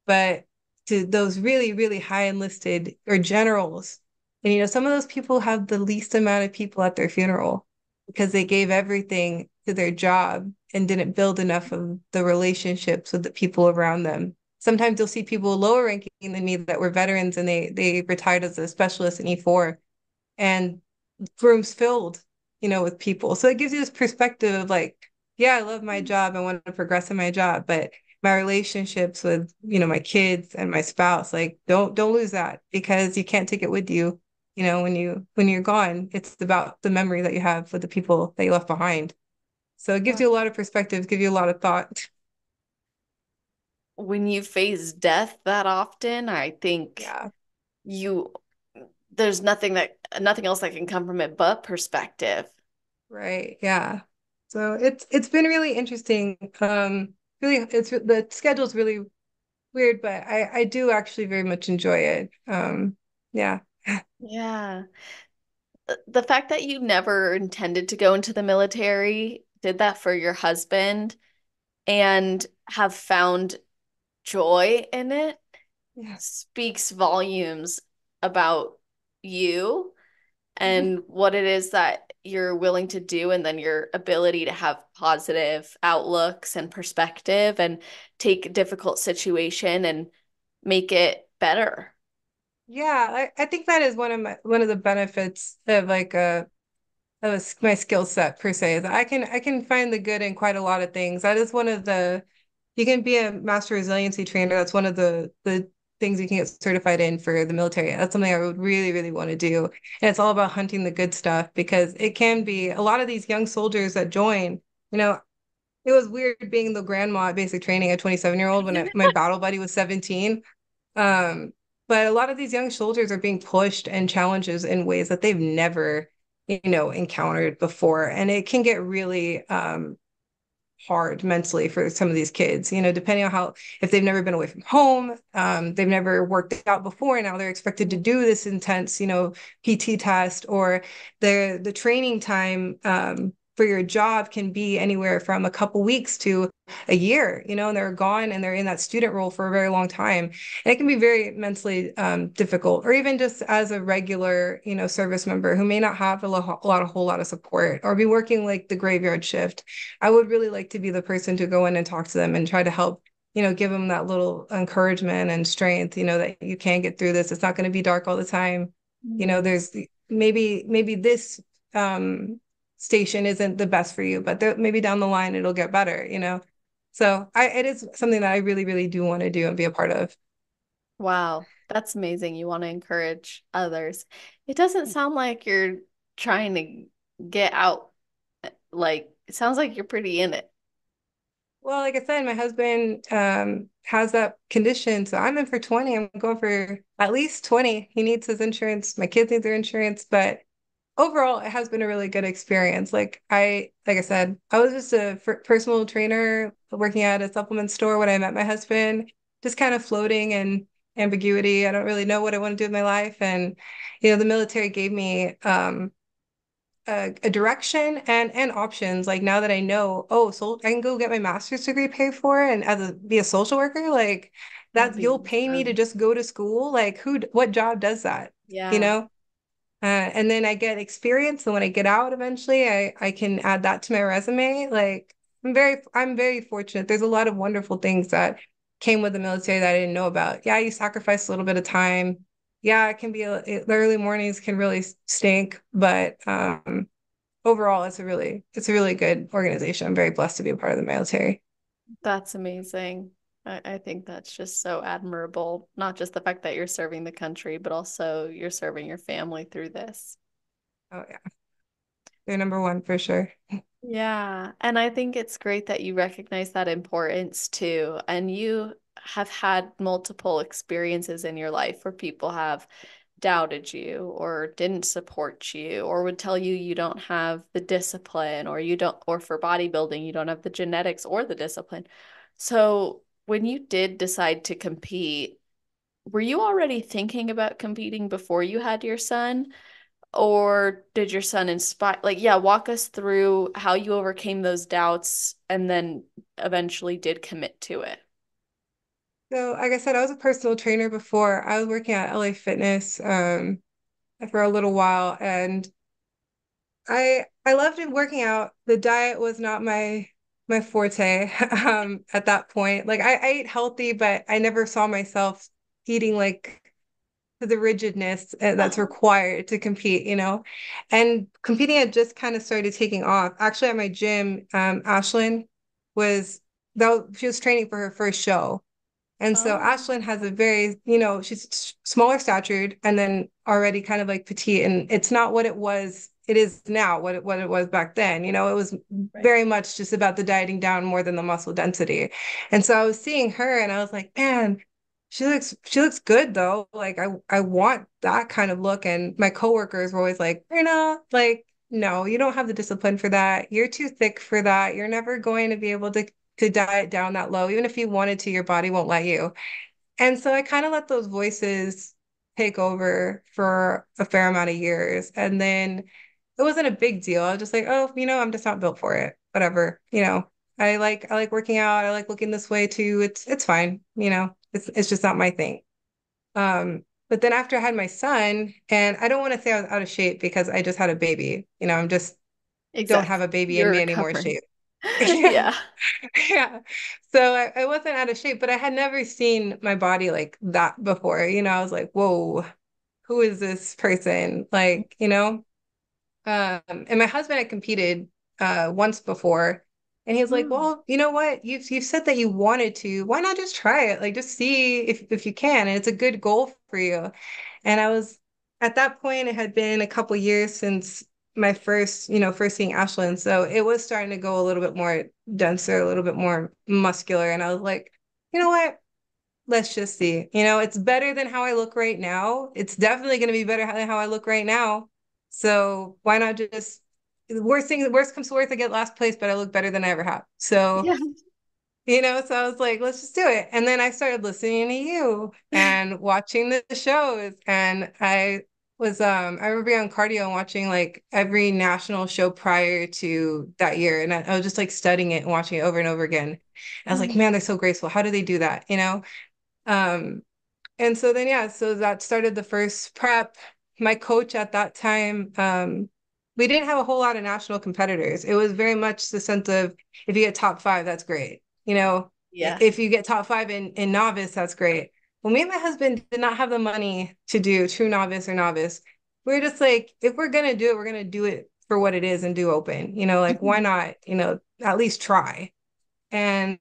But to those really, really high enlisted or generals, and some of those people have the least amount of people at their funeral because they gave everything to their job and didn't build enough of the relationships with the people around them. Sometimes you'll see people lower ranking than me that were veterans and they retired as a specialist in E4 and rooms filled, with people. So it gives you this perspective of like, yeah, I love my job. I want to progress in my job, but my relationships with, my kids and my spouse, like don't lose that because you can't take it with you, when you're gone. It's about the memory that you have with the people that you left behind. So it gives Wow. you a lot of perspective, give you a lot of thought. When you face death that often, I think Yeah, you there's nothing else that can come from it but perspective. right. Yeah. So it's been really interesting. Really, the schedule's really weird, but I do actually very much enjoy it. Yeah. Yeah. the fact that you never intended to go into the military, did that for your husband, and have found joy in it Yeah. speaks volumes about you and what it is that you're willing to do, and then your ability to have positive outlooks and perspective and take a difficult situation and make it better. Yeah, I think that is one of the benefits of like my skill set per se, is that I can find the good in quite a lot of things. That is one of the you can be a master resiliency trainer. That's one of the things you can get certified in for the military. That's something I would really, really want to do. And it's all about hunting the good stuff because it can be a lot of these young soldiers that join, you know, it was weird being the grandma at basic training, a 27-year-old when my battle buddy was 17. Um, but a lot of these young soldiers are being pushed and challenges in ways that they've never, encountered before. And it can get really hard mentally for some of these kids, depending on how, if they've never been away from home, they've never worked out before, and now they're expected to do this intense, PT test, or the training time for your job can be anywhere from a couple weeks to a year, and they're gone and they're in that student role for a very long time. And it can be very mentally difficult, or even just as a regular, service member who may not have a whole lot of support, or be working like the graveyard shift. I would really like to be the person to go in and talk to them and try to help, give them that little encouragement and strength, that you can get through this. It's not going to be dark all the time. Mm. There's maybe this station isn't the best for you, but maybe down the line it'll get better. So it is something that I really, really do want to do and be a part of. Wow, that's amazing. You want to encourage others. It doesn't sound like you're trying to get out. Like, it sounds like you're pretty in it. Well, like I said, my husband has that condition. So I'm in for 20. I'm going for at least 20. He needs his insurance. My kids need their insurance. But overall, it has been a really good experience. Like I said, I was just a personal trainer working at a supplement store when I met my husband, just kind of floating in ambiguity. I don't really know what I want to do with my life. And, the military gave me a direction and options. Like now that I know, oh, so I can go get my master's degree paid for and be a social worker, like That'd that be you'll pay me to awesome. just go to school. Like what job does that? You Yeah, know? And then I get experience, and when I get out eventually, I can add that to my resume. Like I'm very fortunate. There's a lot of wonderful things that came with the military that I didn't know about. Yeah, you sacrifice a little bit of time. Yeah, it can be the early mornings can really stink, but overall, it's a really good organization. I'm very blessed to be a part of the military. that's amazing. I think that's just so admirable. Not just the fact that you're serving the country, but also you're serving your family through this. Oh yeah, they're number one for sure. Yeah, and I think it's great that you recognize that importance too. And you have had multiple experiences in your life where people have doubted you or didn't support you or would tell you you don't have the discipline or you don't, or for bodybuilding, you don't have the genetics or the discipline. So when you did decide to compete, were you already thinking about competing before you had your son? Or did your son inspire, like, yeah, walk us through how you overcame those doubts and then eventually did commit to it. So, like I said, I was a personal trainer before. I was working at LA Fitness for a little while, and I loved it working out. The diet was not my forte at that point. Like I ate healthy, but I never saw myself eating like to the rigidness that's Uh-huh. required to compete. And competing had just kind of started taking off. Actually, at my gym, Ashlyn was she was training for her first show. And so Oh, Ashlyn has a very, she's smaller statured and then already kind of like petite. And it's not what it is now, what it was back then. It was right. very much just about the dieting down more than the muscle density. And so I was seeing her and I was like, man, she looks good though. Like I want that kind of look. And my coworkers were always like, Marina, like, no, you don't have the discipline for that. You're too thick for that. You're never going to be able to diet down that low. Even if you wanted to, your body won't let you. And so I kind of let those voices take over for a fair amount of years. And then it wasn't a big deal. I was just like, oh, I'm just not built for it. Whatever. I like working out. I like looking this way too. It's fine. It's just not my thing. But then after I had my son, and I don't want to say I was out of shape because I just had a baby. I'm just don't have Exactly. a baby in You're me anymore recovering. shape. Yeah. Yeah. Yeah. So I wasn't out of shape, but I had never seen my body like that before. I was like, whoa, who is this person? And my husband had competed once before, and he was like, Mm. "Well, you know what? You've said that you wanted to. Why not just try it? Like, just see if you can. And it's a good goal for you." And I was at that point, it had been a couple years since my first seeing Ashlyn, so it was starting to go a little bit more denser, a little bit more muscular, and I was like, you know what? Let's just see. It's better than how I look right now. It's definitely going to be better than how I look right now. So why not just worst comes to worst, I get last place, but I look better than I ever have. So, Yeah. so I was like, let's just do it. And then I started listening to you and watching the shows. And I remember being on cardio and watching like every national show prior to that year. And I was just like studying it and watching it over and over again. And I was like, Mm. man, they're so graceful. How do they do that? Um, and so then, yeah, so that started the first prep. My coach at that time, we didn't have a whole lot of national competitors. It was very much the sense of if you get top five, that's great. Yeah. If you get top five in novice, that's great. Well, me and my husband did not have the money to do true novice or novice. We were just like, if we're gonna do it, we're gonna do it for what it is and do open. Like why Mhm. not, at least try. And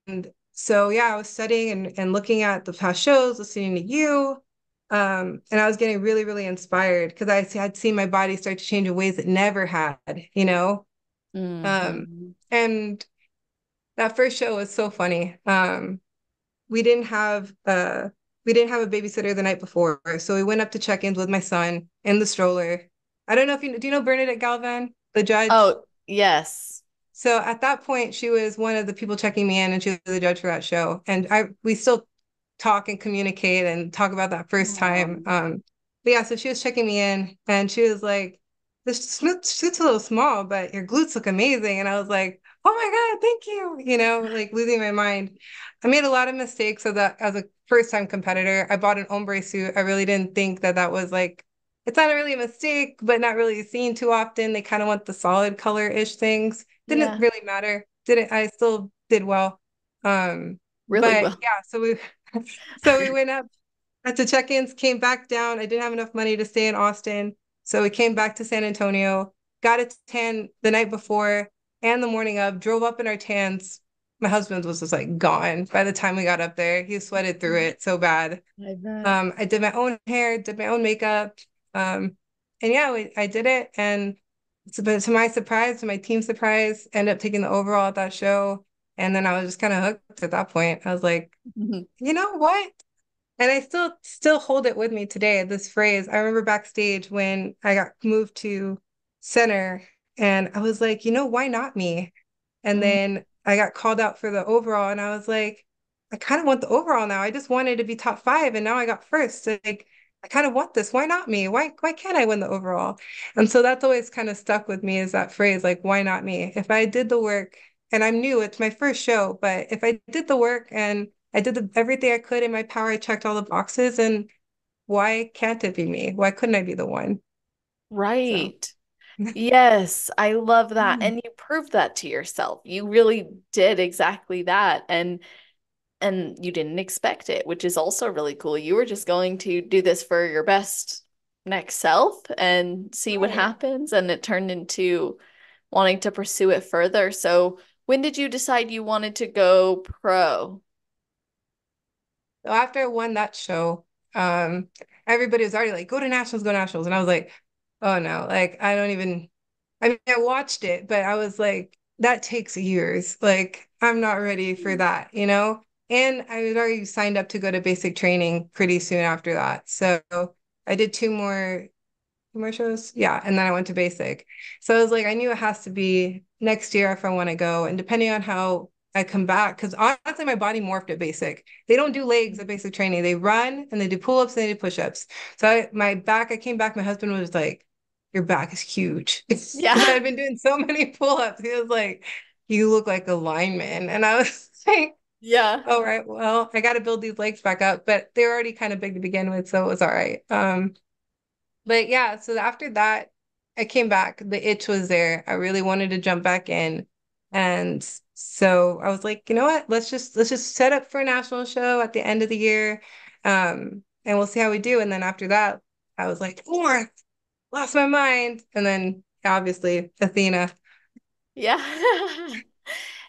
so, yeah, I was studying and looking at the past shows, listening to you. And I was getting really, really inspired because I had seen my body start to change in ways it never had, you know? Um, Mhm. and that first show was so funny. We didn't have we didn't have a babysitter the night before. So we went up to check-ins with my son in the stroller. I don't know if do you know Bernadette Galvan, the judge? Oh, yes. So at that point, she was one of the people checking me in, and she was the judge for that show. And we still talk and communicate and talk about that first time. Um, But yeah, so she was checking me in, and she was like, "This suit's a little small, but your glutes look amazing." And I was like, "Oh my God, thank you!" Like losing my mind. I made a lot of mistakes so that as a first time competitor. I bought an ombre suit. I really didn't think that that was like. It's not really a mistake, but not really seen too often. They kind of want the solid color-ish things. Didn't yeah, really matter. Did it? I still did well. really But well. yeah, so we went up at the check-ins, came back down. I didn't have enough money to stay in Austin, so we came back to San Antonio, got a tan the night before and the morning of, drove up in our tans. My husband was just like gone by the time we got up there. He sweated through it so bad. I bet. I did my own hair, did my own makeup. And yeah, I did it. And but to my surprise, to my team's surprise, ended up taking the overall at that show. And then I was just kind of hooked at that point. I was like, Mhm. you know what? And I still hold it with me today, this phrase. I remember backstage when I got moved to center and I was like, why not me? And Mm. then I got called out for the overall, and I was like, I kind of want the overall now. I just wanted to be top five, and now I got first. So, like, I kind of want this. Why not me? Why can't I win the overall? And so that's always kind of stuck with me is that phrase, like, why not me? If I did the work, and I'm new, it's my first show, but if I did the work and I did everything I could in my power, I checked all the boxes, and why can't it be me? Why couldn't I be the one? So. Right. Yes, I love that. Mm. And you proved that to yourself. You really did exactly that. And you didn't expect it, which is also really cool. You were just going to do this for your best next self and see what Right. happens. And it turned into wanting to pursue it further. So when did you decide you wanted to go pro? So after I won that show, everybody was already like, go to nationals, go nationals. And I was like, oh no, like I mean, I watched it, but I was like, that takes years. Like, I'm not ready for that? And I was already signed up to go to basic training pretty soon after that. So I did two more shows. Yeah. And then I went to basic. So I was like, I knew it has to be next year if I want to go. And depending on how I come back because honestly, my body morphed at basic. They don't do legs at basic training. They run and they do pull-ups and they do push-ups. So my back, I came back, my husband was like, your back is huge. Because Yeah. I've been doing so many pull-ups. He was like, you look like a lineman. And I was like, Yeah. all right, well, I got to build these legs back up. But they're already kind of big to begin with, so it was all right. But yeah, so after that, I came back. The itch was there. I really wanted to jump back in. And so I was like, you know what? Let's just set up for a national show at the end of the year. And we'll see how we do. And then after that, I was like, oh, lost my mind. And then obviously Athena. Yeah.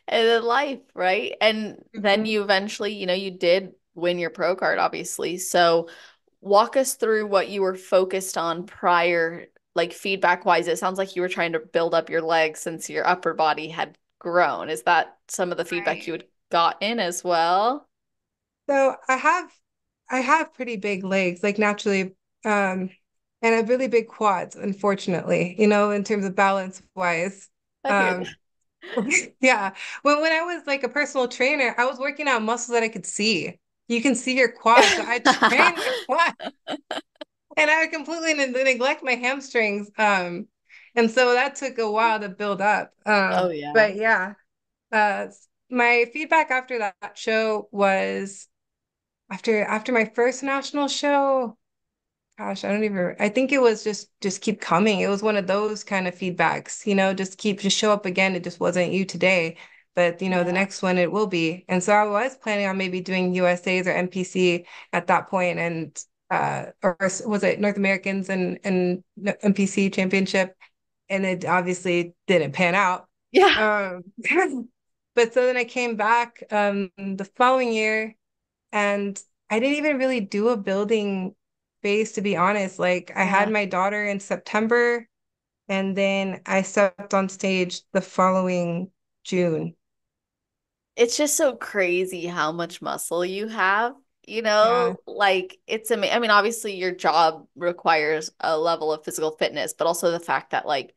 And then life, right? And then Mhm. you eventually, you did win your pro card, obviously. So walk us through what you were focused on prior, like feedback wise. It sounds like you were trying to build up your legs since your upper body had grown. Is that some of the feedback Right. you had gotten as well? So I have pretty big legs, like naturally, and I have really big quads, unfortunately, in terms of balance wise. I hear Um, that. yeah. When I was like a personal trainer, I was working out muscles that I could see. You can see your quads. So I trained my quad and I would completely neglect my hamstrings. And so that took a while to build up. Oh yeah. But yeah, uh, my feedback after that show was after my first national show. Gosh, I think it was just keep coming. It was one of those kind of feedbacks, just show up again. It just wasn't you today, but the Yeah. next one it will be. And so I was planning on maybe doing USA's or NPC at that point, and or was it North Americans and NPC championship? And it obviously didn't pan out. Yeah. Um, but so then I came back the following year and I didn't even really do a building phase, to be honest. Like I had Yeah. my daughter in September, and then I stepped on stage the following June. It's just so crazy how much muscle you have, Yeah. like it's amazing. I mean, obviously your job requires a level of physical fitness, but also the fact that like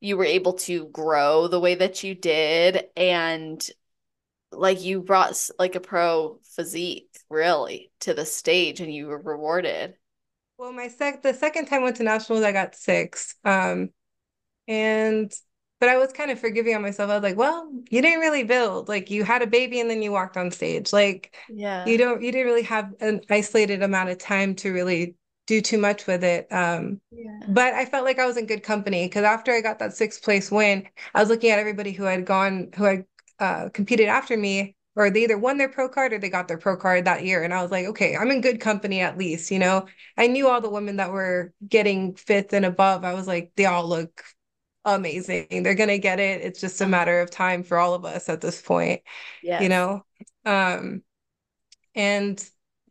you were able to grow the way that you did and like you brought like a pro physique really to the stage and you were rewarded. Well, the second time I went to nationals, I got six. And but I was kind of forgiving on myself. I was like, well, you didn't really build. Like you had a baby and then you walked on stage. Like Yeah. you didn't really have an isolated amount of time to really do too much with it. Yeah. But I felt like I was in good company because after I got that sixth place win, I was looking at everybody who had competed after me, or they either won their pro card or they got their pro card that year. And I was like, okay, I'm in good company at least, I knew all the women that were getting fifth and above. I was like, they all look amazing. They're gonna get it. It's just a matter Uh-huh. of time for all of us at this point, you Yes. know? Um, and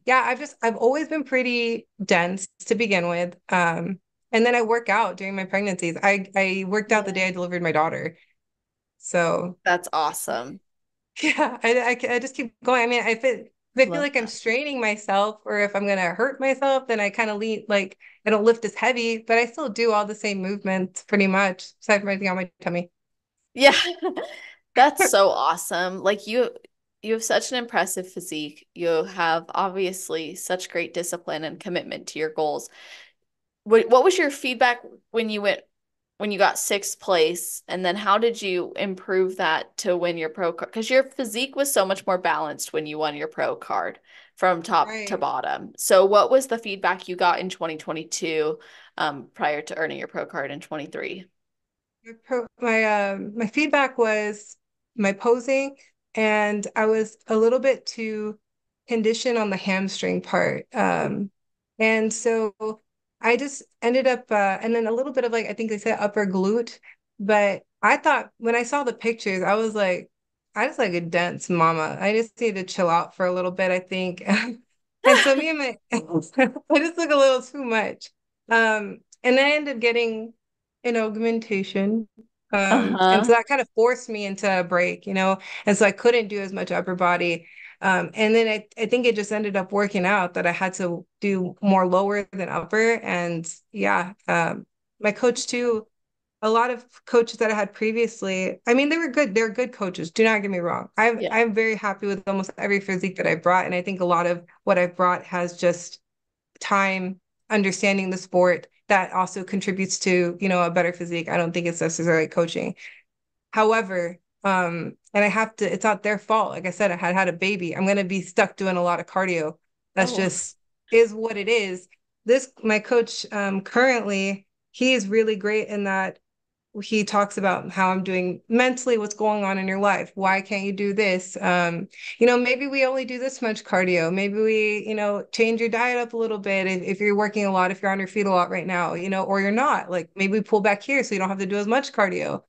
yeah, I've always been pretty dense to begin with. And then I work out during my pregnancies. I worked out the day Yeah. I delivered my daughter. So That's awesome. yeah, I just keep going. I mean, if I feel Love like I'm that. straining myself or if I'm gonna hurt myself, then I kind of lean like I don't lift as heavy, but I still do all the same movements pretty much, aside from anything on my tummy. Yeah. That's so awesome. Like you have such an impressive physique. You have obviously such great discipline and commitment to your goals. What was your feedback when you got sixth place? And then how did you improve that to win your pro card? Because your physique was so much more balanced when you won your pro card from top to Right. bottom. So what was the feedback you got in 2022 prior to earning your pro card in 23? My feedback was my posing, and I was a little bit too conditioned on the hamstring part. And so I just ended up, and then a little bit of like I think they said upper glute, but I thought when I saw the pictures, I was like, I just like a dense mama. I just need to chill out for a little bit, I think. And so me and my, I just look a little too much. And then I ended up getting an augmentation. And so Uh-huh. that kind of forced me into a break, and so I couldn't do as much upper body. And then I think it just ended up working out that I had to do more lower than upper. And yeah, my coach too. a lot of coaches that I had previously, I mean, they were good. They're good coaches. Do not get me wrong. Yeah. I'm very happy with almost every physique that I brought. And I think a lot of what I've brought has just time, understanding the sport that also contributes to, a better physique. I don't think it's necessarily coaching. However, and I have to, it's not their fault. Like I said, I had a baby. I'm going to be stuck doing a lot of cardio. That's Oh, just is what it is. My coach, currently, he is really great in that he talks about how I'm doing mentally, what's going on in your life. Why can't you do this? Maybe we only do this much cardio. Maybe we, change your diet up a little bit if you're working a lot, if you're on your feet a lot right now, or you're not. Like maybe we pull back here so you don't have to do as much cardio.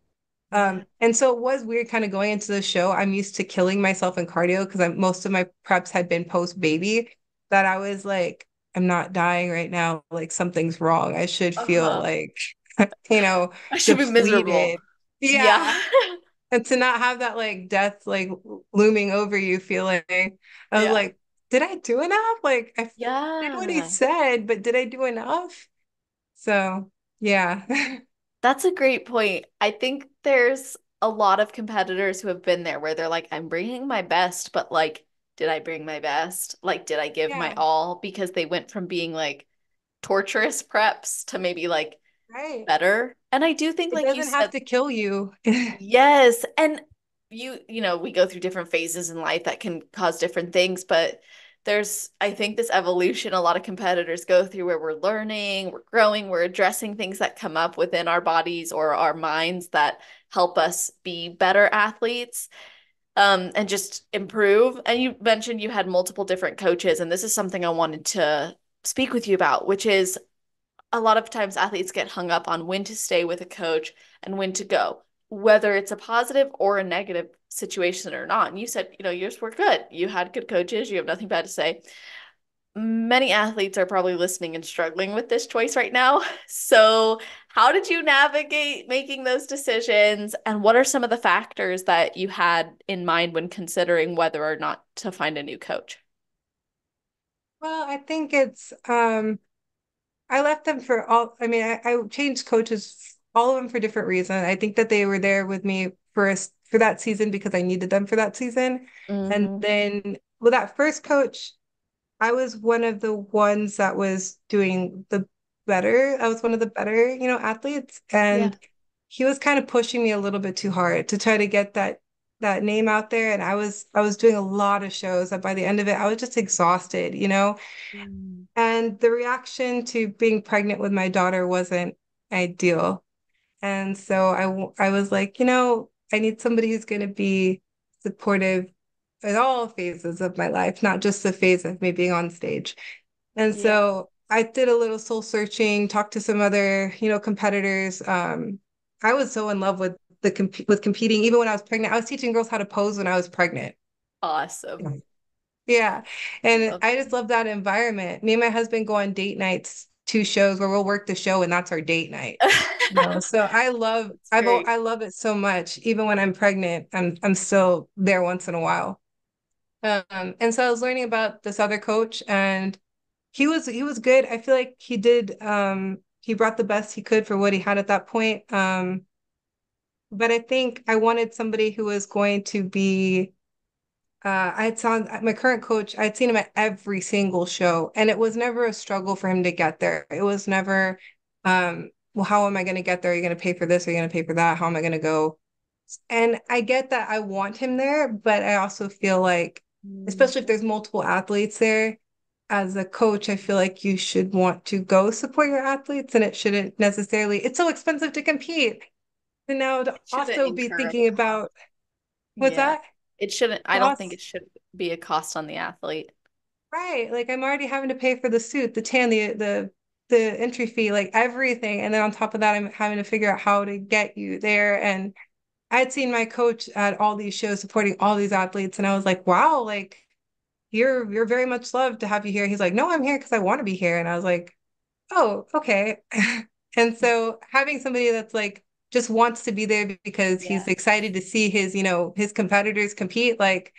yeah. And so it was weird kind of going into the show. I'm used to killing myself in cardio because most of my preps had been post baby, that I was like, I'm not dying right now. Like something's wrong. I should feel Uh-huh. like, you know, I should be miserable. depleted. Yeah. Yeah. And to not have that like death like looming over you feeling, I was Yeah. like, did I do enough? Like I did what he Yeah. said, but did I do enough? So yeah. That's a great point. I think there's a lot of competitors who have been there where they're like, I'm bringing my best, but like, did I bring my best? Like, did I give my Yeah. all? Because they went from being like torturous preps to maybe like Right. better. And I do think, It like you doesn't have said, to kill you. yes. And we go through different phases in life that can cause different things, but there's, I think, this evolution a lot of competitors go through where we're learning, we're growing, we're addressing things that come up within our bodies or our minds that help us be better athletes, and just improve. And you mentioned you had multiple different coaches, and this is something I wanted to speak with you about, which is a lot of times athletes get hung up on when to stay with a coach and when to go, whether it's a positive or a negative situation or not. And you said, yours were good. You had good coaches. You have nothing bad to say. Many athletes are probably listening and struggling with this choice right now. So, how did you navigate making those decisions? And what are some of the factors that you had in mind when considering whether or not to find a new coach? Well, I think it's I left them for all I mean, I changed coaches, all of them for different reasons. I think that they were there with me for that season because I needed them for that season. And Hmm. then with that first coach, I was one of the ones that was doing the better. I was one of the better, athletes. Yeah. And he was kind of pushing me a little bit too hard to try to get that name out there. And I was doing a lot of shows that by the end of it, I was just exhausted. Mm. And the reaction to being pregnant with my daughter wasn't ideal. And so I was like, I need somebody who's going to be supportive at all phases of my life, not just the phase of me being on stage. And Yeah. so I did a little soul searching, talked to some other, competitors. I was so in love with with competing. Even when I was pregnant, I was teaching girls how to pose when I was pregnant. Awesome. Yeah. I And love I just that. love that environment. Me and my husband go on date nights, two shows where we'll work the show and that's our date night. So That's great. I love it so much. Even when I'm pregnant, I'm still there once in a while. And so I was learning about this other coach and he was good. I feel like he brought the best he could for what he had at that point. But I think I wanted somebody who was going to be I had saw my current coach, I'd seen him at every single show, and it was never a struggle for him to get there. It was never, well, how am I going to get there? Are you going to pay for this? Are you going to pay for that? How am I going to go? And I get that I want him there, but I also feel like, Mm. especially if there's multiple athletes there, as a coach, I feel like you should want to go support your athletes, and it shouldn't necessarily, it's so expensive to compete. And now to It shouldn't also be incur a thinking about cost. what's Yeah. that? It shouldn't, I don't think Costs. it should be a cost on the athlete. Right. Like I'm already having to pay for the suit, the tan, the entry fee, like everything. And then on top of that, I'm having to figure out how to get you there. And I'd seen my coach at all these shows supporting all these athletes, and I was like, wow, like you're very much loved to have you here. He's like, no, I'm here because I want to be here. And I was like, oh, okay. And so having somebody that's like just wants to be there because Yeah. he's excited to see his competitors compete, like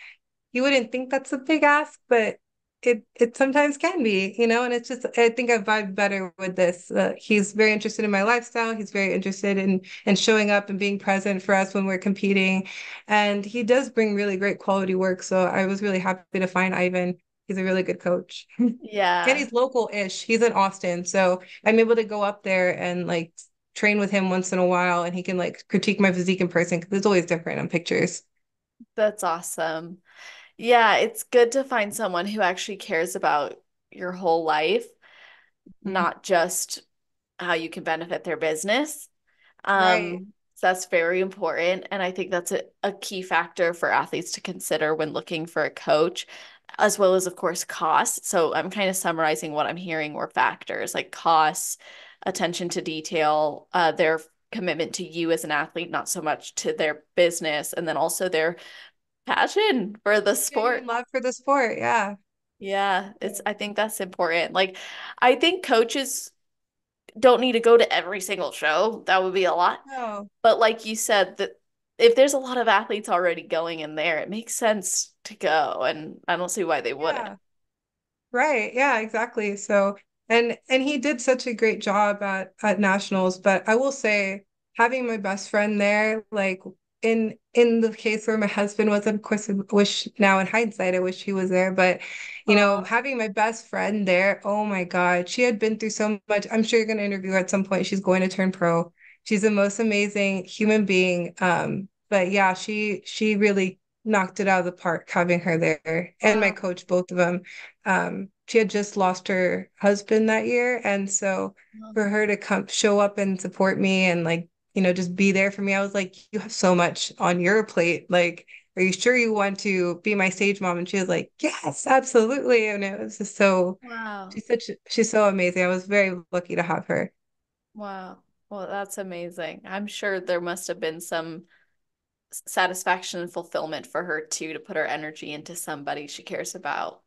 you wouldn't think that's a big ask, but it sometimes can be, and it's just I think I vibe better with this. He's very interested in my lifestyle. He's very interested in showing up and being present for us when we're competing, and he does bring really great quality work. So I was really happy to find Ivan. He's a really good coach. And Yeah, he's local-ish. He's in Austin, so I'm able to go up there and like train with him once in a while, and he can like critique my physique in person because it's always different on pictures. that's awesome. Yeah, it's good to find someone who actually cares about your whole life, Mhm. not just how you can benefit their business. Right. So that's very important. And I think that's a key factor for athletes to consider when looking for a coach, as well as, of course, cost. So I'm kind of summarizing what I'm hearing were factors like costs, attention to detail, their commitment to you as an athlete, not so much to their business, and then also their passion for the Genuine sport. love for the sport. Yeah. Yeah, I think that's important. Like, I think coaches don't need to go to every single show. That would be a lot. No. But like you said, that if there's a lot of athletes already going in there, it makes sense to go. And I don't see why they wouldn't. Yeah. Right. Yeah, exactly. So, and he did such a great job at nationals, but I will say having my best friend there, like in the case where my husband was, of course, I wish now in hindsight, I wish he was there, but Oh, having my best friend there, oh my God, she had been through so much. I'm sure you're going to interview her at some point. She's going to turn pro. She's the most amazing human being. But yeah, she really knocked it out of the park having her there, and my wow. coach, both of them. She had just lost her husband that year. And so for her to come show up and support me and like, just be there for me, I was like, you have so much on your plate. Like, are you sure you want to be my stage mom? And she was like, yes, absolutely. And it was just so, Wow. she's so amazing. I was very lucky to have her. Wow. Well, that's amazing. I'm sure there must have been some satisfaction and fulfillment for her too to put her energy into somebody she cares about.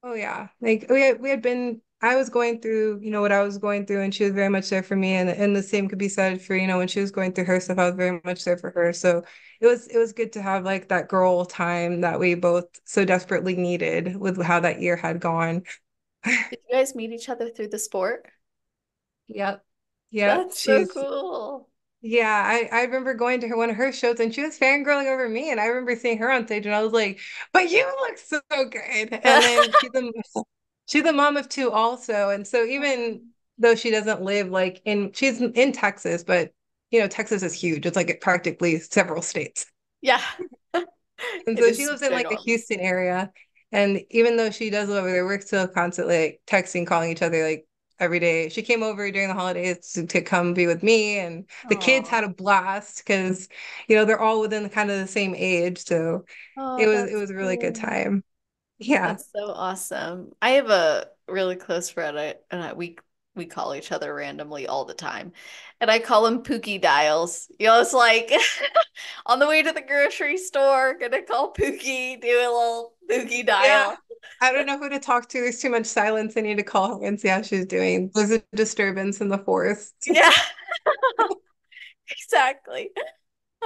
Oh yeah. Like we had been I was going through, what I was going through, and she was very much there for me, and the same could be said for, when she was going through her stuff, I was very much there for her. So it was good to have like that girl time that we both so desperately needed with how that year had gone. Did you guys meet each other through the sport? Yep. Yep. That's so She's cool. Yeah, I remember going to one of her shows, and she was fangirling over me, and I remember seeing her on stage and I was like, but you look so good. And then she's a mom of two also. And so even though she doesn't live like she's in Texas, but Texas is huge. It's like practically several states. Yeah, And it so she is lives in like the ginormous. Houston area. And even though she does live over there, we're still constantly like texting, calling each other like every day. She came over during the holidays to come be with me. And the kids Oh, had a blast because, they're all within kind of the same age. So it oh, was it that's was a really good cool. time. Yeah. That's so awesome. I have a really close friend, we call each other randomly all the time, and I call him Pookie Dials. It's like on the way to the grocery store, gonna call Pookie, do a little Pookie Yeah. dial. I don't know who to talk to. There's too much silence. I need to call her and see how she's doing. There's a disturbance in the forest. Yeah, exactly.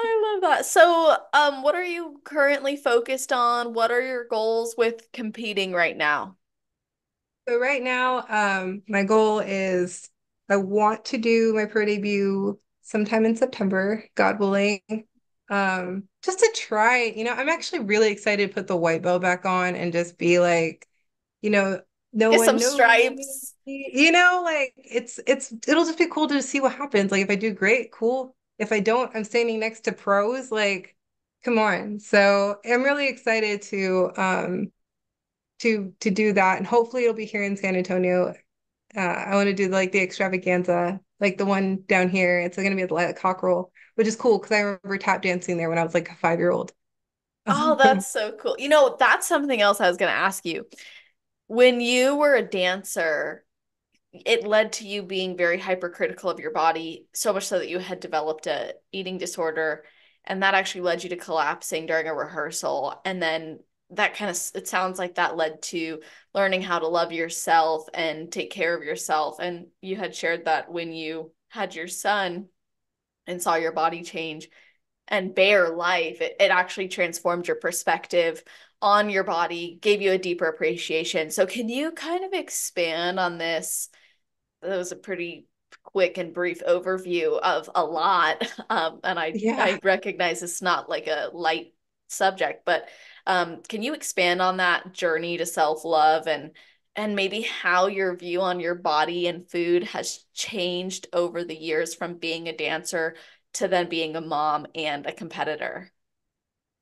I love that. So, what are you currently focused on? What are your goals with competing right now? So right now, my goal is I want to do my pro debut sometime in September, God willing. Just to try, I'm actually really excited to put the white belt back on and just be like, you know, no Get some one knows me. stripes. Like it'll just be cool to see what happens. Like if I do great, cool. If I don't, I'm standing next to pros, like, come on. So I'm really excited to do that, and hopefully it'll be here in San Antonio. I want to do like the extravaganza, like the one down here. It's going to be at the Lilac Cockerel, which is cool because I remember tap dancing there when I was like a 5-year-old. Oh, that's so cool. That's something else I was going to ask you. When you were a dancer, it led to you being very hypercritical of your body, so much so that you had developed a eating disorder, and that actually led you to collapsing during a rehearsal. And then that kind of it sounds like that led to learning how to love yourself and take care of yourself. And you had shared that when you had your son and saw your body change and bare life, it actually transformed your perspective on your body gave you a deeper appreciation. So can you kind of expand on this? That was a pretty quick and brief overview of a lot. And Yeah. I recognize it's not like a light subject, but can you expand on that journey to self-love and maybe how your view on your body and food has changed over the years from being a dancer to then being a mom and a competitor?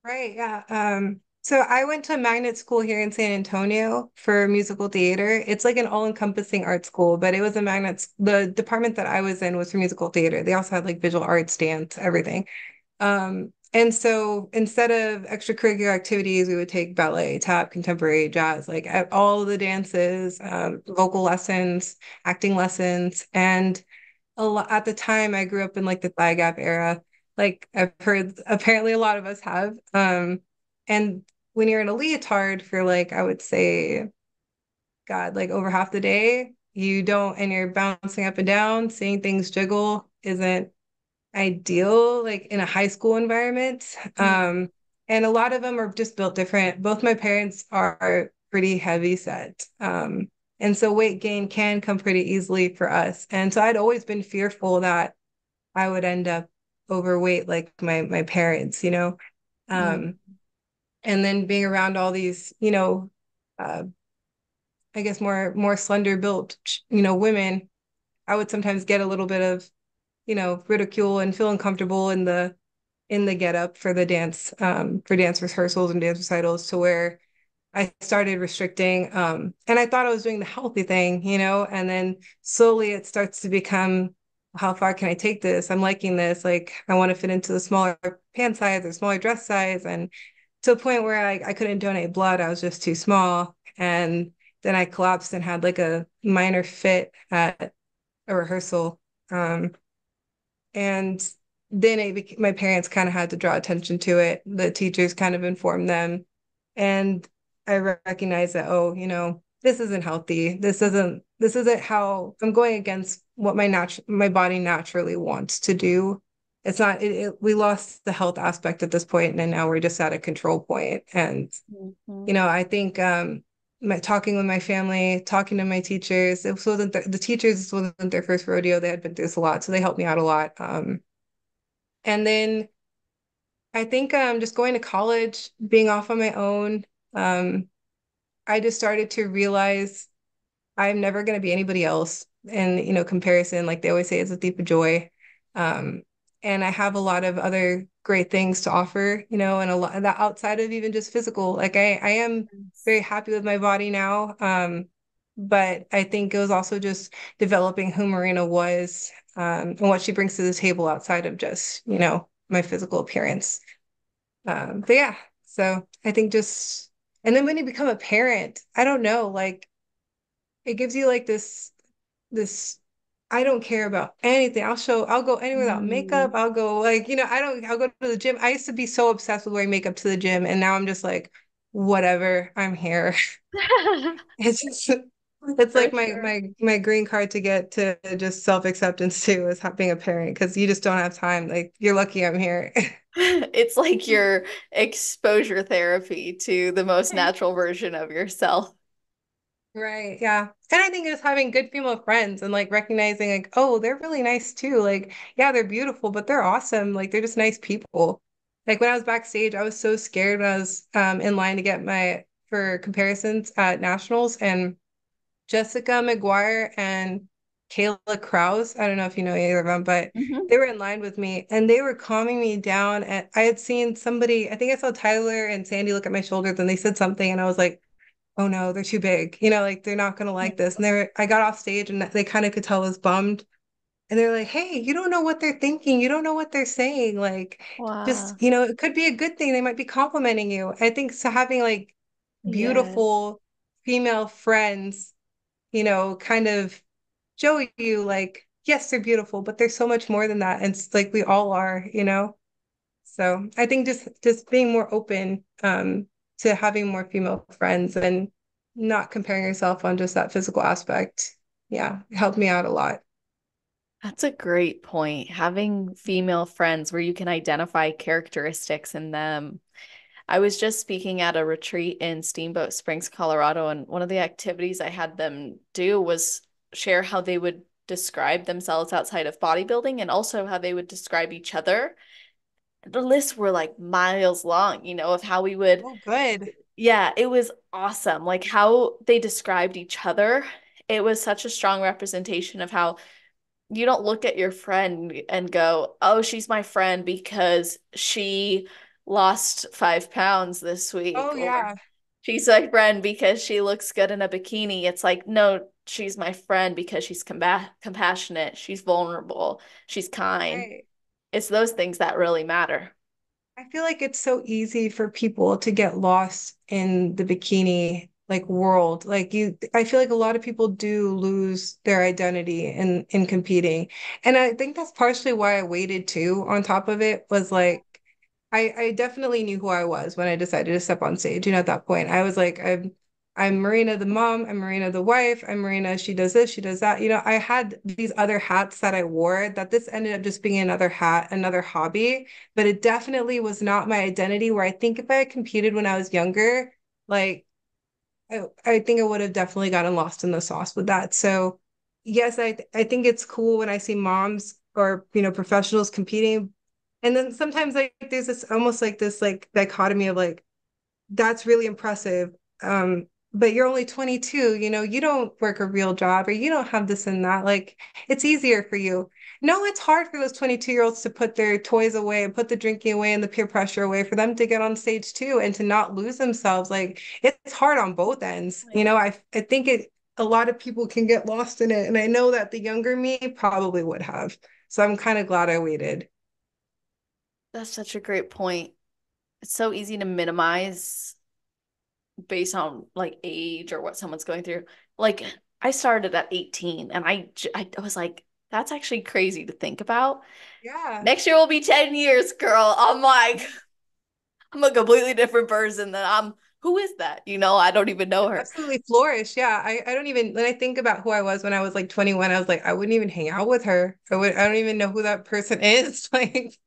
Right, yeah. So I went to magnet school here in San Antonio for musical theater. It's like an all-encompassing art school, but it was a magnet. The department that I was in was for musical theater. They also had like visual arts, dance, everything. And so instead of extracurricular activities, we would take ballet, tap, contemporary, jazz, like at all the dances, vocal lessons, acting lessons, and at the time I grew up in like the thigh gap era. Like I've heard apparently a lot of us have. And when you're in a leotard for like I would say, God, like over half the day, you don't and you're bouncing up and down, seeing things jiggle isn't ideal, like in a high school environment. Mm. And a lot of them are just built different. Both my parents are pretty heavy set. And so weight gain can come pretty easily for us. And so I'd always been fearful that I would end up overweight like my parents, you know. Mm. Um, and then being around all these, uh, I guess more slender built, women, I would sometimes get a little bit of, ridicule and feel uncomfortable in the get up for the dance, for dance rehearsals and dance recitals to where I started restricting. And I thought I was doing the healthy thing, and then slowly it starts to become, how far can I take this? I'm liking this. Like, I want to fit into the smaller pant size or smaller dress size. And to a point where I couldn't donate blood, I was just too small. And then I collapsed and had like a minor fit at a rehearsal. And then my parents kind of had to draw attention to it. The teachers kind of informed them. And I recognized that, oh, this isn't healthy. This isn't how I'm going against what my body naturally wants to do. It's not, we lost the health aspect at this point, and now we're just at a control point. And, Mhm. I think talking with my family, talking to my teachers, this wasn't the teachers, this wasn't their first rodeo. They had been through this a lot, so they helped me out a lot. And then I think just going to college, being off on my own, um, I just started to realize I'm never going to be anybody else. And, comparison, like they always say, is a thief of joy. Um, and I have a lot of other great things to offer, and a lot that outside of even just physical. Like I am very happy with my body now. But I think it was also just developing who Marina was, and what she brings to the table outside of just, my physical appearance. But yeah, so I think and then when you become a parent, I don't know, like it gives you like this I don't care about anything. I'll go anywhere without makeup. Mm. I'll go like, I'll go to the gym. I used to be so obsessed with wearing makeup to the gym, and now I'm just like, whatever, I'm here. It's just it's For like my sure. my my green card to get to just self-acceptance too is being a parent because you just don't have time. Like you're lucky I'm here. It's like your exposure therapy to the most natural version of yourself. Right, yeah. And I think just having good female friends and like recognizing like, oh, they're really nice too. Like, yeah, they're beautiful, but they're awesome. Like they're just nice people. Like when I was backstage, I was so scared when I was in line to get my for comparisons at nationals, and Jessica McGuire and Kayla Krause, I don't know if you know either of them, but Mhm. they were in line with me and they were calming me down. And I had seen somebody, I think I saw Tyler and Sandy look at my shoulders and they said something and I was like, oh no, they're too big. Like they're not gonna like this. And I got off stage and they kind of could tell I was bummed. And they're like, hey, you don't know what they're thinking. You don't know what they're saying. Like, just, Wow. it could be a good thing. They might be complimenting you. I think so having like Yes. beautiful female friends, kind of show you like, yes, they're beautiful, but there's so much more than that. And it's like we all are. So I think just being more open to having more female friends and not comparing yourself on just that physical aspect. Yeah, it helped me out a lot. That's a great point. Having female friends where you can identify characteristics in them. I was just speaking at a retreat in Steamboat Springs, Colorado, and one of the activities I had them do was share how they would describe themselves outside of bodybuilding and also how they would describe each other. The lists were like miles long, of how we would, Oh, good. yeah, it was awesome. Like how they described each other. It was such a strong representation of how you don't look at your friend and go, oh, she's my friend because she lost 5 pounds this week, Oh, or yeah. she's my friend because she looks good in a bikini. It's like, no, she's my friend because she's compassionate, she's vulnerable, she's kind. Right. It's those things that really matter. I feel like it's so easy for people to get lost in the bikini like world. I feel like a lot of people do lose their identity in competing. And I think that's partially why I waited too on top of it was like I definitely knew who I was when I decided to step on stage. At that point, I was like, I'm Marina the mom, I'm Marina the wife, I'm Marina, she does this, she does that. I had these other hats that I wore that this ended up just being another hat, another hobby, but it definitely was not my identity where I think if I had competed when I was younger, like I think I would have definitely gotten lost in the sauce with that. So yes, I think it's cool when I see moms or professionals competing. And then sometimes like there's this almost like this like dichotomy of like that's really impressive. But you're only 22, you don't work a real job or you don't have this and that. Like it's easier for you. No, it's hard for those 22-year-olds to put their toys away and put the drinking away and the peer pressure away for them to get on stage too and to not lose themselves. Like it's hard on both ends. I think a lot of people can get lost in it. And I know that the younger me probably would have. So I'm kind of glad I waited. That's such a great point. It's so easy to minimize based on like age or what someone's going through. Like I started at 18 and I was like, that's actually crazy to think about. Yeah. Next year will be 10 years, girl. I'm like, I'm a completely different person than who is that? I don't even know her. Absolutely flourish. Yeah. I don't even when I think about who I was when I was like 21, I was like, I wouldn't even hang out with her. I don't even know who that person is. Like,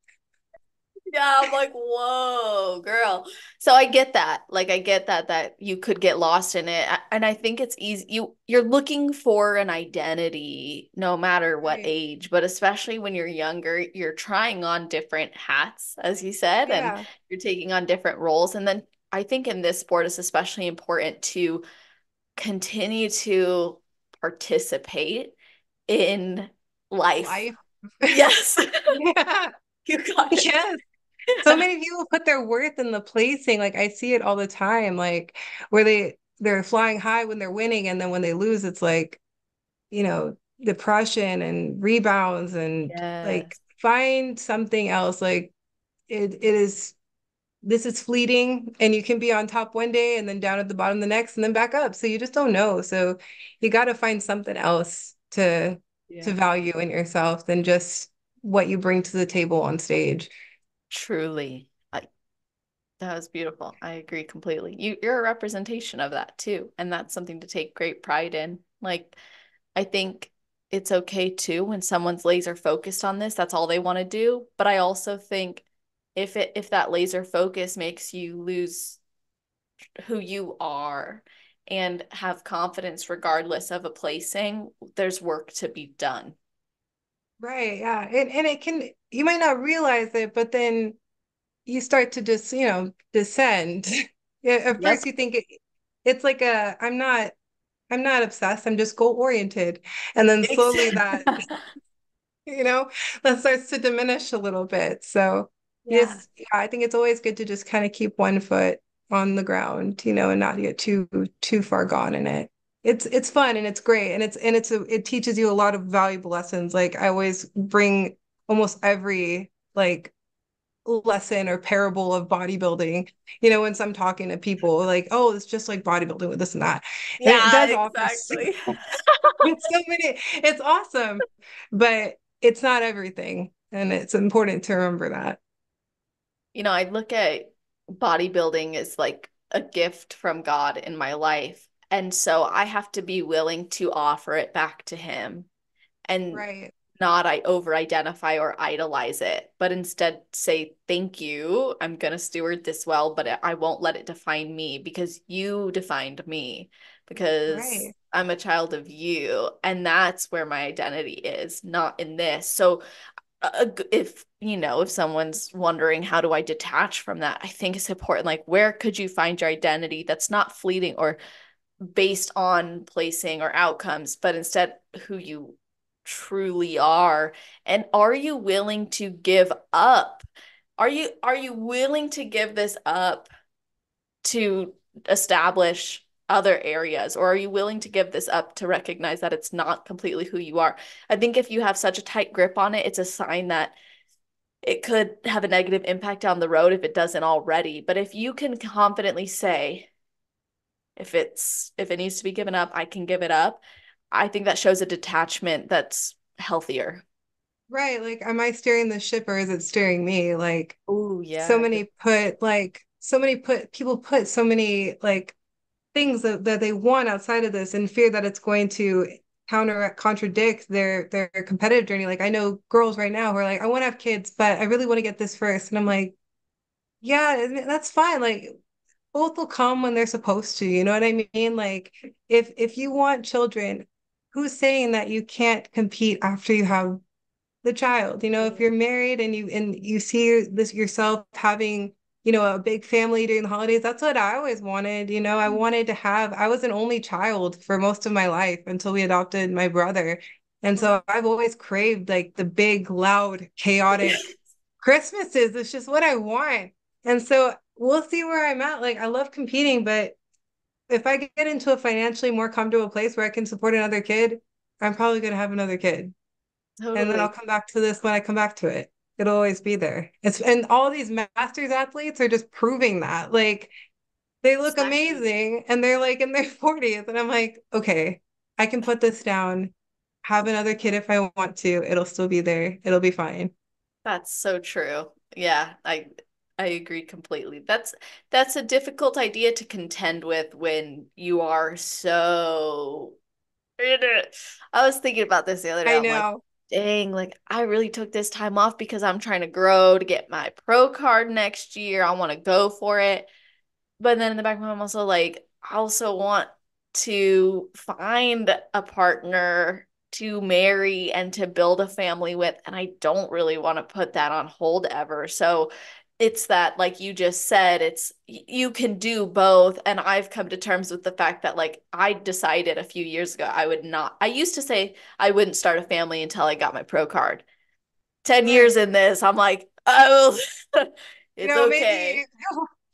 Yeah, I'm like, whoa, girl. So I get that. Like I get that you could get lost in it. And I think it's easy. You're looking for an identity no matter what right. age, but especially when you're younger, you're trying on different hats, as you said, and Yeah. you're taking on different roles. And then I think in this sport it's especially important to continue to participate in life. Life. Yes. Yeah. You got it. Yes. So many people put their worth in the placing. Like I see it all the time, like where they're flying high when they're winning, and then when they lose, it's like, depression and rebounds and like Yes. find something else. Like it is this is fleeting and you can be on top one day and then down at the bottom the next and then back up. So you just don't know. So you got to find something else to Yeah. value in yourself than just what you bring to the table on stage. Truly. That was beautiful. I agree completely. You're a representation of that too, and that's something to take great pride in. Like, I think it's okay too when someone's laser focused on this, that's all they want to do. But I also think if that laser focus makes you lose who you are and have confidence regardless of a placing, there's work to be done. Right. Yeah. And it can, you might not realize it, but then you start to just, descend. Yeah, at Yep. first you think it's like I'm not obsessed. I'm just goal oriented. And then slowly that you know, that starts to diminish a little bit. So Yeah, yes, yeah, I think it's always good to just kind of keep one foot on the ground, and not get too far gone in it. It's fun and it's great and it teaches you a lot of valuable lessons. Like I always bring almost every like lesson or parable of bodybuilding, when I'm talking to people like, oh, it's just like bodybuilding with this and that. And it yeah, does all this. exactly. It's so many, it's awesome, but it's not everything. And it's important to remember that. I look at bodybuilding as like a gift from God in my life. And so I have to be willing to offer it back to him. And Right. not I over identify or idolize it, but instead say, thank you. I'm going to steward this well, but I won't let it define me because you defined me, because Right. I'm a child of you. And that's where my identity is, not in this. So, if if someone's wondering, how do I detach from that? I think it's important. Like, where could you find your identity that's not fleeting or based on placing or outcomes, but instead who you truly are? And are you willing to give up? Are you willing to give this up to establish other areas, or are you willing to give this up to recognize that it's not completely who you are? I think if you have such a tight grip on it, it's a sign that it could have a negative impact down the road if it doesn't already. But if you can confidently say, if it needs to be given up, I can give it up. I think that shows a detachment that's healthier. Right. Like, am I steering the ship or is it steering me? Like, Oh, yeah. Good. people put so many like things that they want outside of this and fear that it's going to contradict their competitive journey. Like, I know girls right now who are like, I want to have kids, but I really want to get this first. And I'm like, yeah, I mean, that's fine. Like, both will come when they're supposed to. You know what I mean? Like, if you want children, who's saying that you can't compete after you have the child? If you're married and you see this yourself having, a big family during the holidays, that's what I always wanted. I was an only child for most of my life until we adopted my brother. And so I've always craved like the big, loud, chaotic Christmases. It's just what I want. And so we'll see where I'm at. Like, I love competing, but if I get into a financially more comfortable place where I can support another kid, I'm probably going to have another kid. And then I'll Totally. come back to this when I come back to it. It'll always be there. And all these masters athletes are just proving that. Like, they look Exactly. amazing and they're like in their 40s. And I'm like, okay, I can put this down, have another kid if I want to. It'll still be there. It'll be fine. That's so true. Yeah, I agree completely. That's a difficult idea to contend with when you are so in it. I was thinking about this the other day. I I'm like, know. dang, like I really took this time off because I'm trying to grow to get my pro card next year. I want to go for it. But then in the back of my mind, I'm also like, I also want to find a partner to marry and to build a family with. And I don't really want to put that on hold ever. So it's that, like you just said, it's you can do both. And I've come to terms with the fact that, like, I decided a few years ago I would not. I used to say I wouldn't start a family until I got my pro card. 10 years Right. in this, I'm like, oh, it's Maybe okay.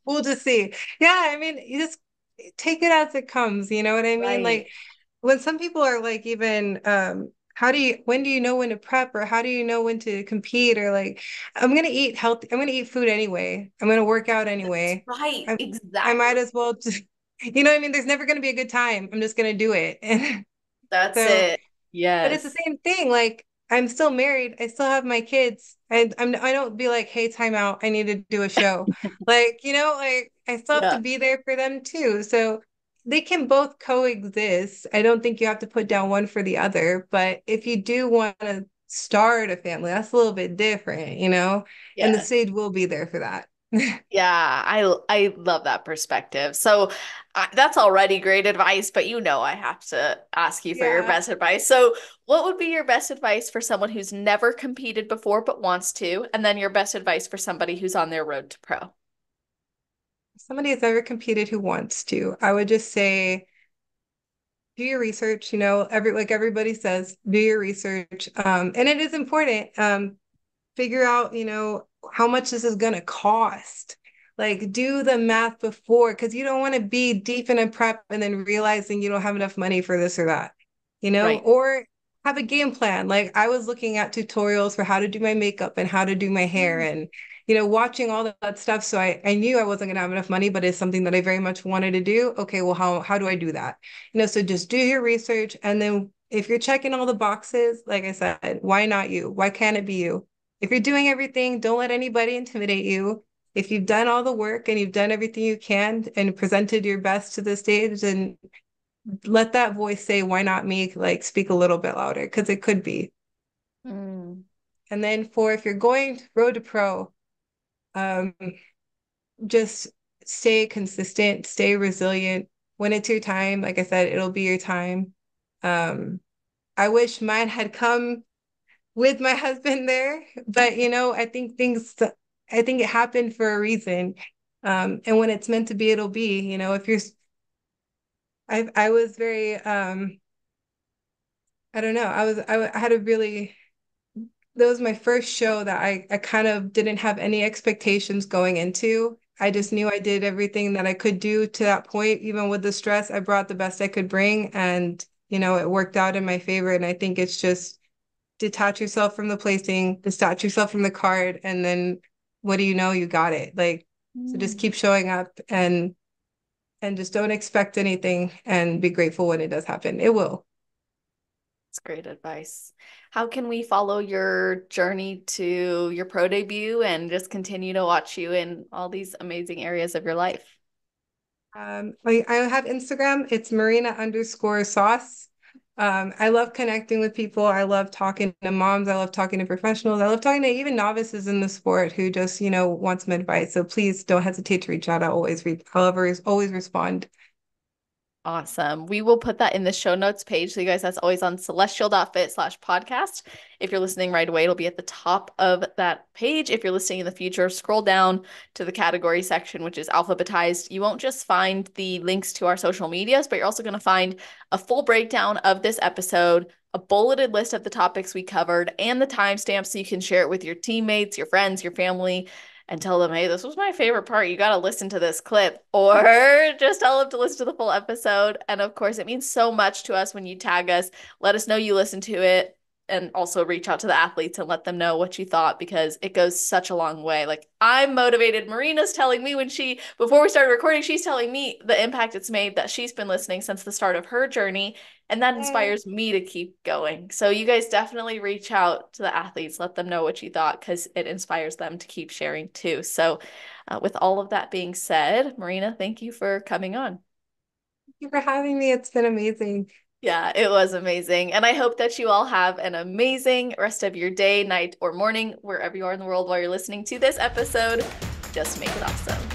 we'll just see. Yeah, I mean, you just take it as it comes. You know what I mean? Like, Right. when some people are like, even when do you know when to prep, or how do you know when to compete, or like, I'm gonna eat food anyway, I'm gonna work out That's anyway, right. I I might Exactly. as well just you know what I mean? There's never gonna be a good time. I'm just gonna do it. And That's so, it. but it's the Yes. same thing. Like, I'm still married. I still have my kids. I don't be like, hey, time out. I need to do a show. Like, like, I still have to Yeah. be there for them too. So they can both coexist. I don't think you have to put down one for the other. But if you do want to start a family, that's a little bit different. And the Yes. stage will be there for that. Yeah, I love that perspective. So that's already great advice, but I have to ask you for your Yeah. best advice. So, what would be your best advice for someone who's never competed before but wants to, and then your best advice for somebody who's on their road to pro? Somebody has ever competed who wants to, I would just say, do your research. Everybody says, do your research. And it is important. Figure out, how much this is going to cost. Like, do the math before, because you don't want to be deep in a prep and then realizing you don't have enough money for this or that, Right. or have a game plan. Like, I was looking at tutorials for how to do my makeup and how to do my hair, Mm. and watching all that stuff. So I knew I wasn't gonna have enough money, but it's something that I very much wanted to do. Okay, well, how do I do that? So just do your research, and then if you're checking all the boxes, like I said, why not you? Why can't it be you? If you're doing everything, don't let anybody intimidate you. If you've done all the work and you've done everything you can and presented your best to the stage, then let that voice say, why not me? Like, speak a little bit louder, because it could be. Mm. And then for if you're going road to pro, um, just stay consistent, stay resilient. When it's your time, like I said, it'll be your time. Um, I wish mine had come with my husband there, but I think it happened for a reason. And when it's meant to be, it'll be. If you're, I was very, I don't know, I had a really that was my first show that I kind of didn't have any expectations going into. I just knew I did everything that I could do to that point, even with the stress. I brought the best I could bring, and it worked out in my favor. And I think it's just detach yourself from the placing, detach yourself from the card, and then what do you know? You got it. Like, so just Mm. keep showing up and just don't expect anything and be grateful when it does happen. It will. That's great advice. How can we follow your journey to your pro debut and just continue to watch you in all these amazing areas of your life? I have Instagram. It's Marina_sauce. I love connecting with people. I love talking to moms. I love talking to professionals. I love talking to even novices in the sport who just, want some advice. So please don't hesitate to reach out. I'll always respond. Awesome. We will put that in the show notes page. So you guys, that's always on celestial.fit/podcast. If you're listening right away, it'll be at the top of that page. If you're listening in the future, scroll down to the category section, which is alphabetized. You won't just find the links to our social medias, but you're also going to find a full breakdown of this episode, a bulleted list of the topics we covered, and the timestamps so you can share it with your teammates, your friends, your family, and tell them, hey, this was my favorite part. You got to listen to this clip, or just tell them to listen to the full episode. And of course, it means so much to us when you tag us. Let us know you listened to it, and also reach out to the athletes and let them know what you thought because it goes such a long way. Like, I'm motivated. Marina's telling me before we started recording, she's telling me the impact it's made that she's been listening since the start of her journey. And that Yay. inspires me to keep going. So you guys definitely reach out to the athletes, let them know what you thought because it inspires them to keep sharing too. So with all of that being said, Marina, thank you for coming on. Thank you for having me. It's been amazing. Yeah, it was amazing. And I hope that you all have an amazing rest of your day, night, or morning, wherever you are in the world while you're listening to this episode. Just make it awesome.